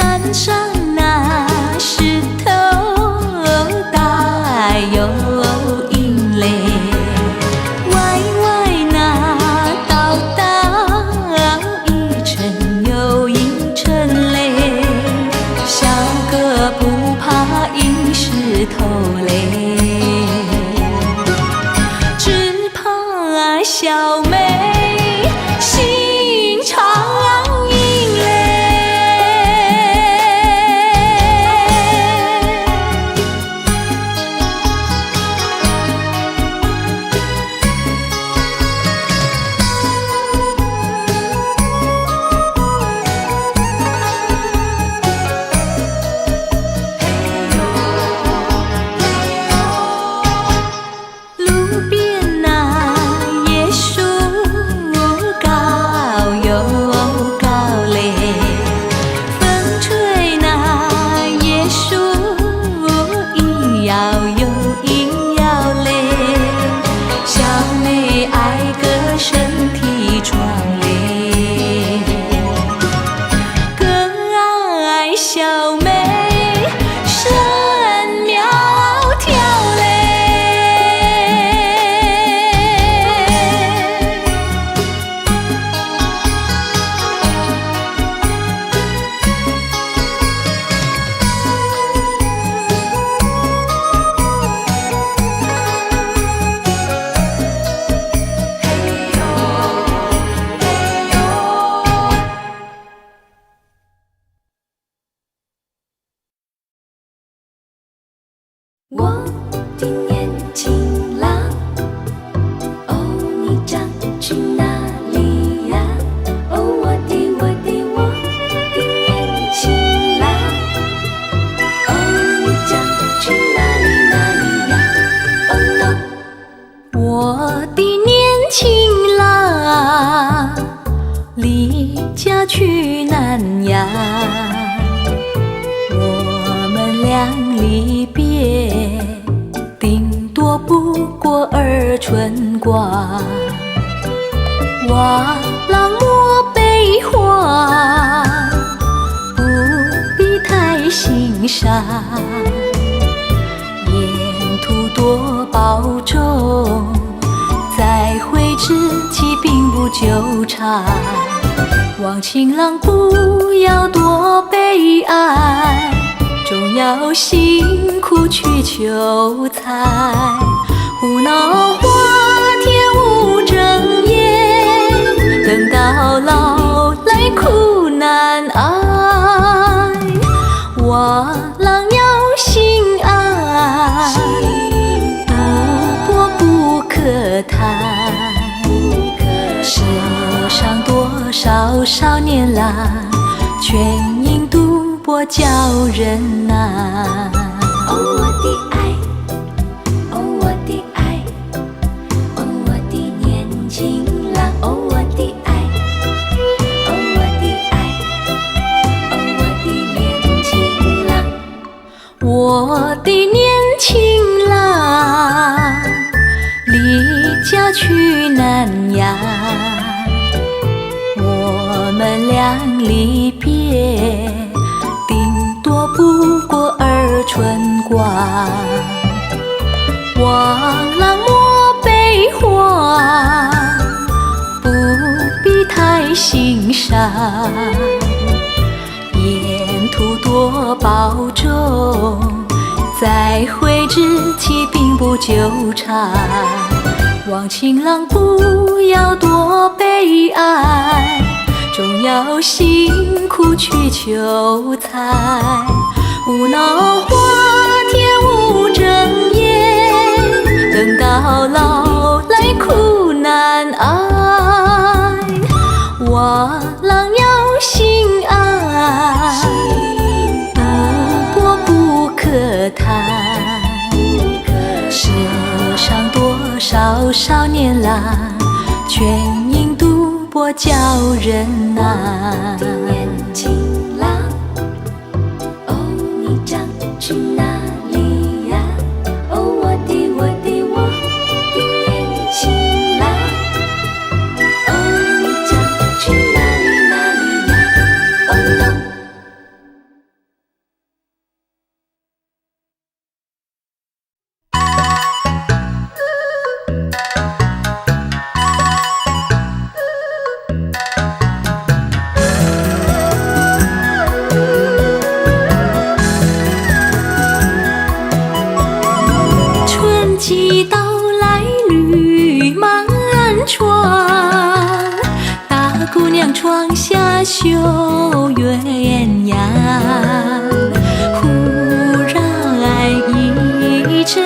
山上那石头大又阴嘞，歪歪那道道一层又一层嘞，小哥不怕硬石头嘞，只怕小妹心肠硬嘞。路边那椰树高又高嘞，风吹那椰树一摇又一摇嘞，小妹挨个身体撞嘞，更爱小妹身苗条嘞。我的年轻郎，哦，你长去哪里呀？哦，我的年轻郎，哦，你长去哪里呀？哦 no， 我的年轻郎，离家去南呀。我们俩离别，顶多不过2春光。瓦郎莫悲欢，不必太心伤。沿途多保重，再会之期并不久长。望情郎不要多悲哀，总要辛苦去求财。胡闹花天无正业，等到老来苦难挨。瓦郎要心爱，不过不可贪。世上多少少年郎，全因赌博叫人难。哦，我的爱，哦，我的爱，哦，我的年轻郎，哦，我的爱，哦，我的爱，哦，我的年轻郎，我的年轻郎，离家去南呀。我们俩离别，顶多不过2春光。望郎莫悲欢，不必太心伤。沿途多保重，再会之期并不久长。望情郎不要多悲哀，总要辛苦去求财。胡闹花天无正业，等到老来苦难挨。瓦郎要心爱，不过不可贪。世上多少少年郎，全因赌博叫人难。我的年轻郎，哦，你长去哪里呀？哦，我的年轻郎，哦，你长去哪里呀？哦 no。春季到来绿满窗，大姑娘窗下绣鸳鸯。忽然一阵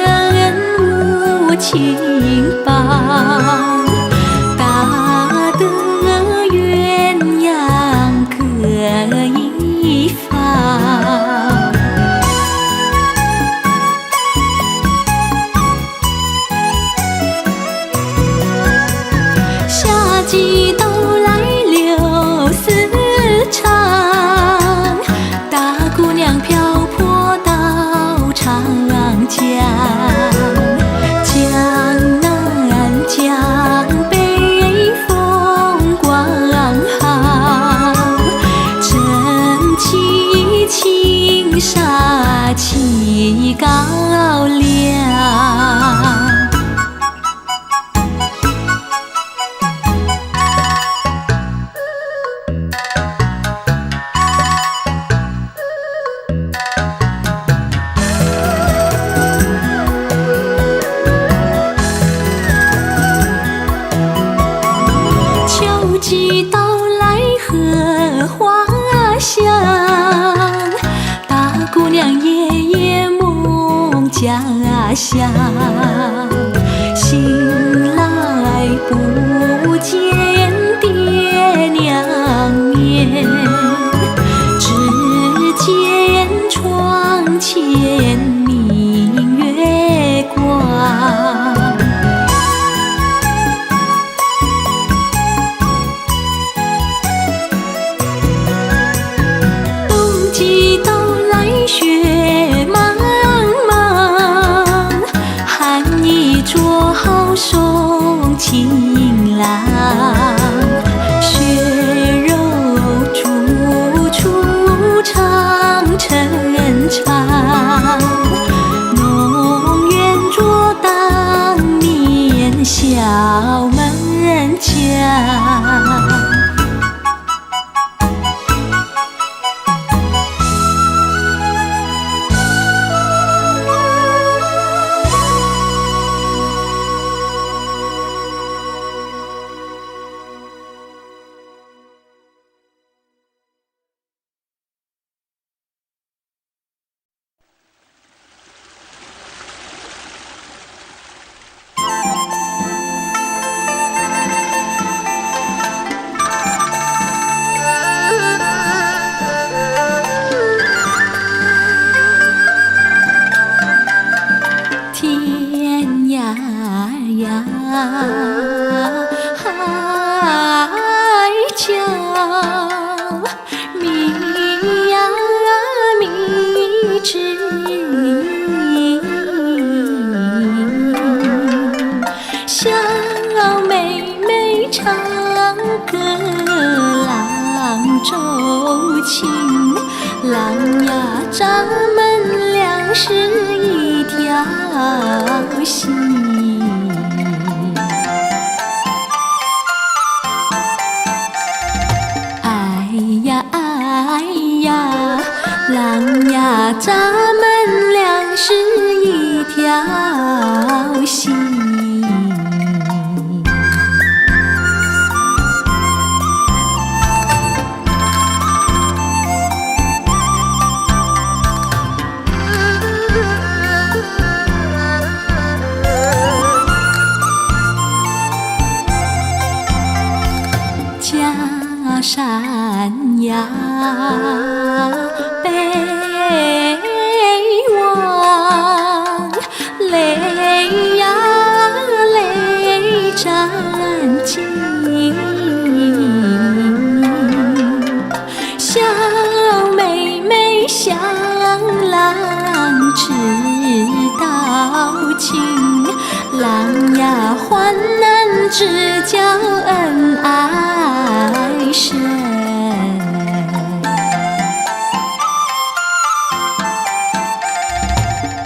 无情棒，打得鸳鸯各一方。夏季到来柳丝长，大姑娘漂泊到长江。江南江北风光好，真气青纱起高粱。秋季到来荷花香，大姑娘夜夜梦家乡。醒来不见爹娘面，只见窗前明月光。雪茫茫，寒衣着好送情郎。血肉处处长城长，浓烟着当年小门家。海角迷呀迷之音，小妹妹唱歌郎奏琴，郎呀咱们俩是一条心。郎呀，咱们俩是一条心。家山呀，北望，泪呀泪沾襟。小妹妹向郎知道情，郎呀患难只教恩爱深。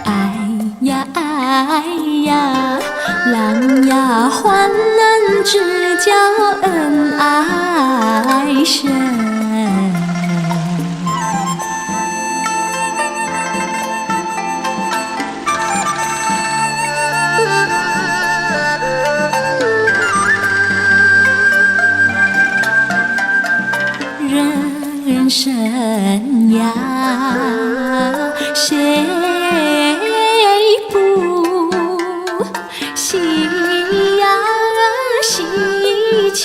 哎呀，郎呀叫恩爱深。人生呀，谁不喜呀喜青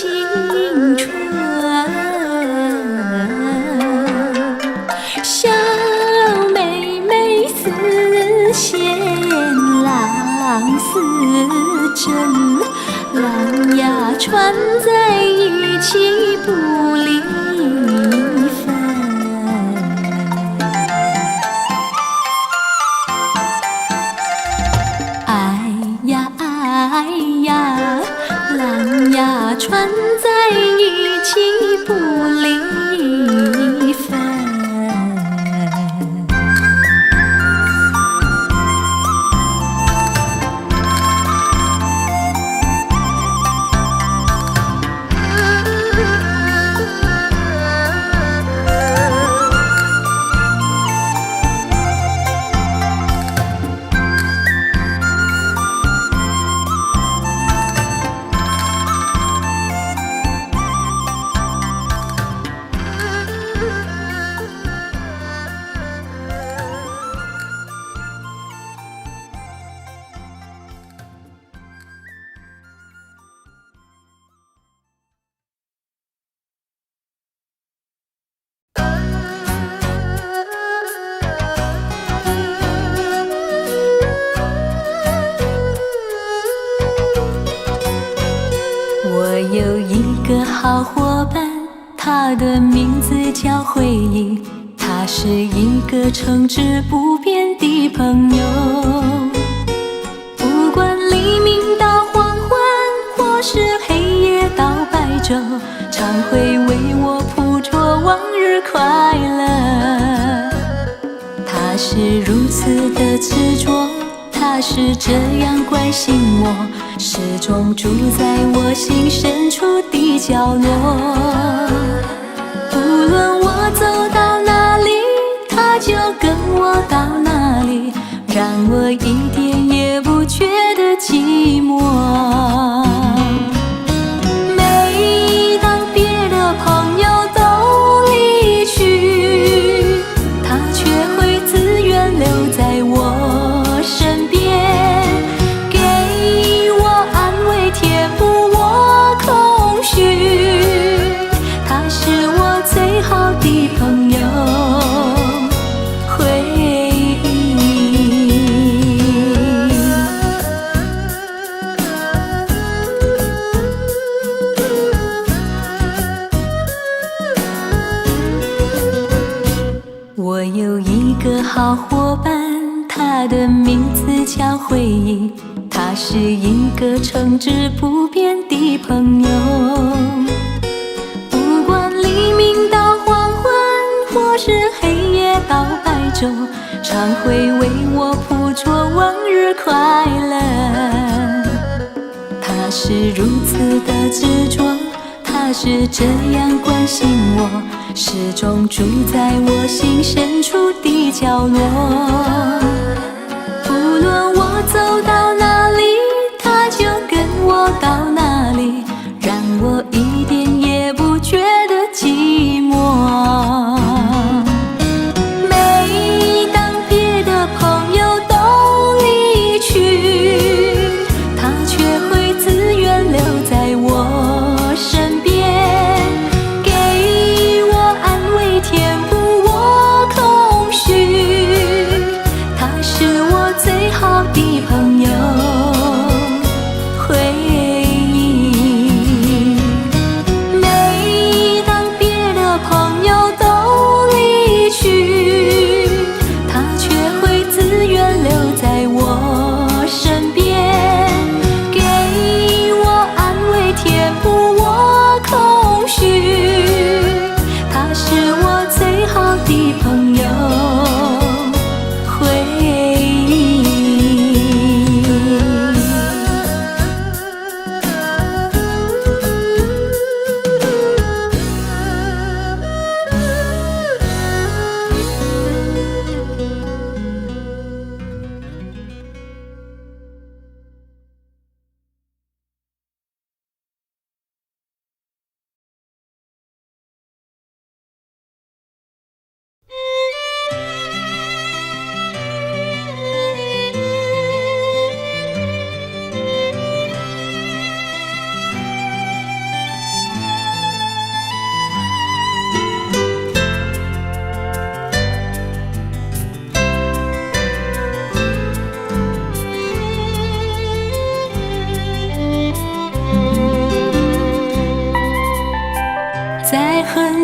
春？小妹妹似线，郎似针，郎呀串在一起不离分。爱呀爱呀，郎呀串在一起不离分。我有一个好伙伴，他的名字叫回忆，他是一个诚挚不变的朋友。不管黎明到黄昏，或是黑夜到白昼，常会为我谱着往日快乐。他是如此的执着，他是这样关心我，始终住在我心深处的角落。无论我走到哪里，他就跟我到哪里，让我一点也不觉得寂寞。每当别的朋友都离去，他却会自愿留在我身边，给我安慰，填补我空虚。他是我最好的朋友，回忆。我有一个好伙伴，他的名字叫回忆，他是一个诚挚不变的朋友。不管黎明到黄昏，或是黑夜到白昼，常会为我谱着往日快乐。他是如此的执着，他是这样关心我，始终住在我心深处的角落。无论我走到哪里，他就跟我到哪里，让我一点也不觉得寂寞。每当别的朋友都离去，他却会自愿留在我身边，给我安慰，填补我空虚。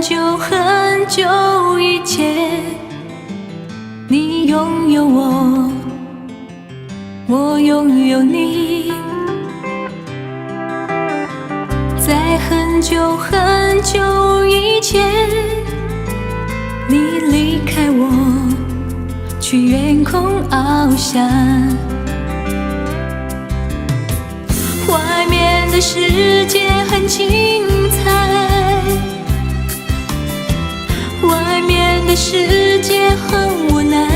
久很久以前，你拥有我，我拥有你。在很久很久以前，你离开我，去远空翱翔。外面的世界很精彩，外面的世界很无奈。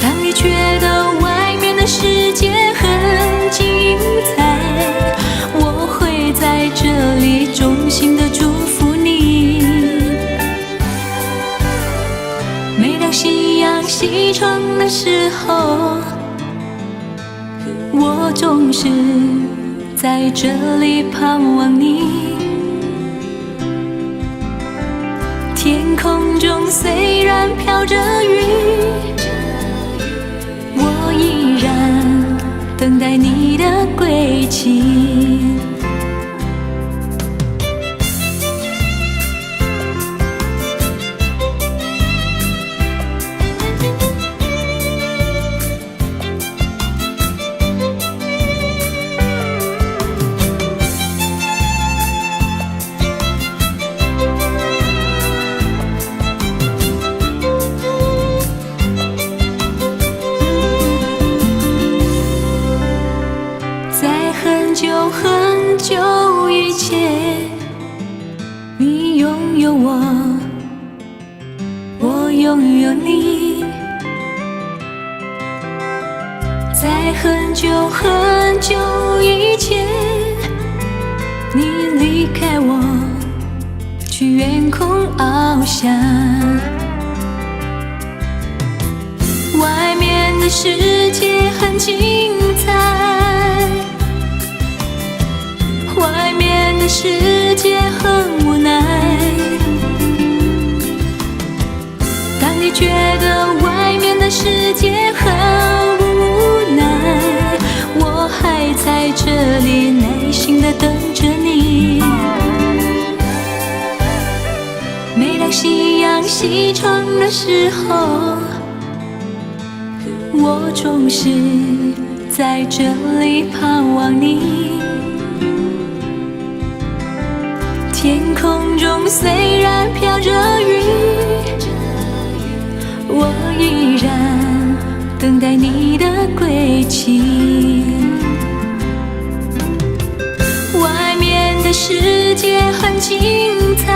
当你觉得外面的世界很精彩，我会在这里衷心的祝福你。每当夕阳西闯的时候，我总是在这里盼望你。天空中虽然飘着雨，我依然等待你的归期。很久很久以前，你拥有我，我拥有你。在很久很久以前，你离开我，去远空翱翔。外面的世界很精彩，外面的世界很无奈。当你觉得外面的世界很无奈，我还在这里耐心地等着你。每当夕阳西闯的时候，我总是在这里盼望你。天空中虽然飘着雨，我依然等待你的归期。外面的世界很精彩，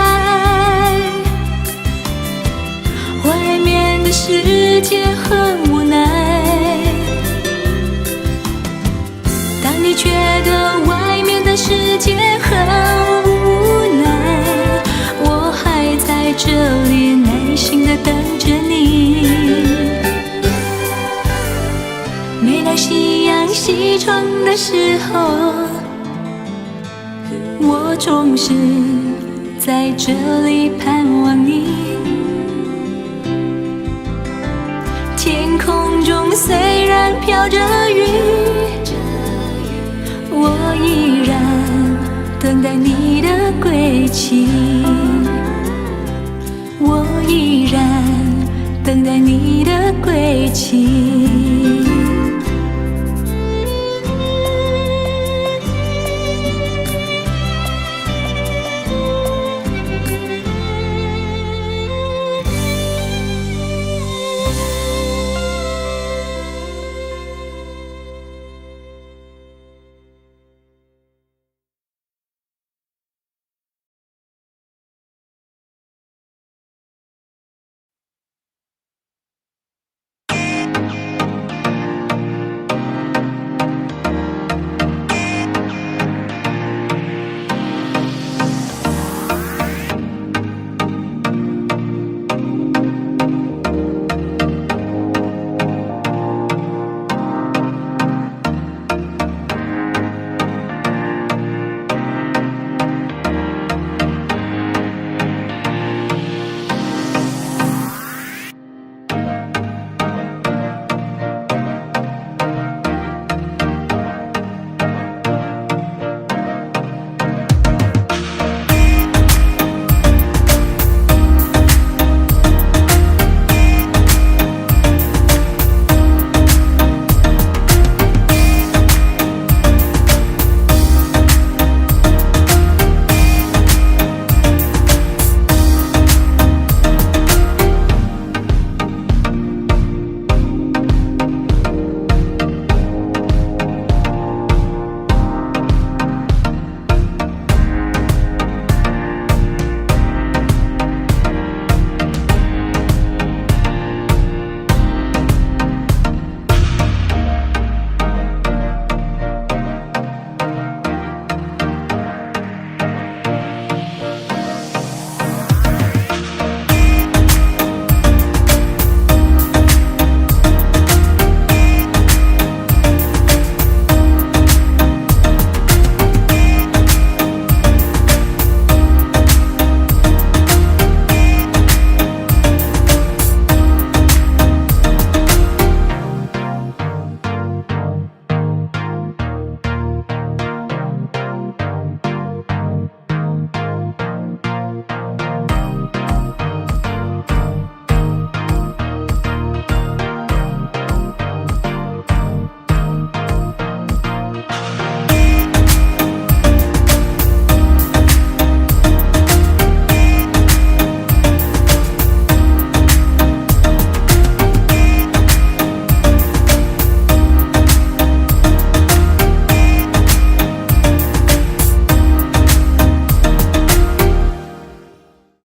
外面的世界很无奈。当你觉得外面的世界很这里耐心地等着你。每当夕阳西闯的时候，我总是在这里盼望你。天空中虽然飘着雨，我依然等待你的归期。我依然等待你的归期。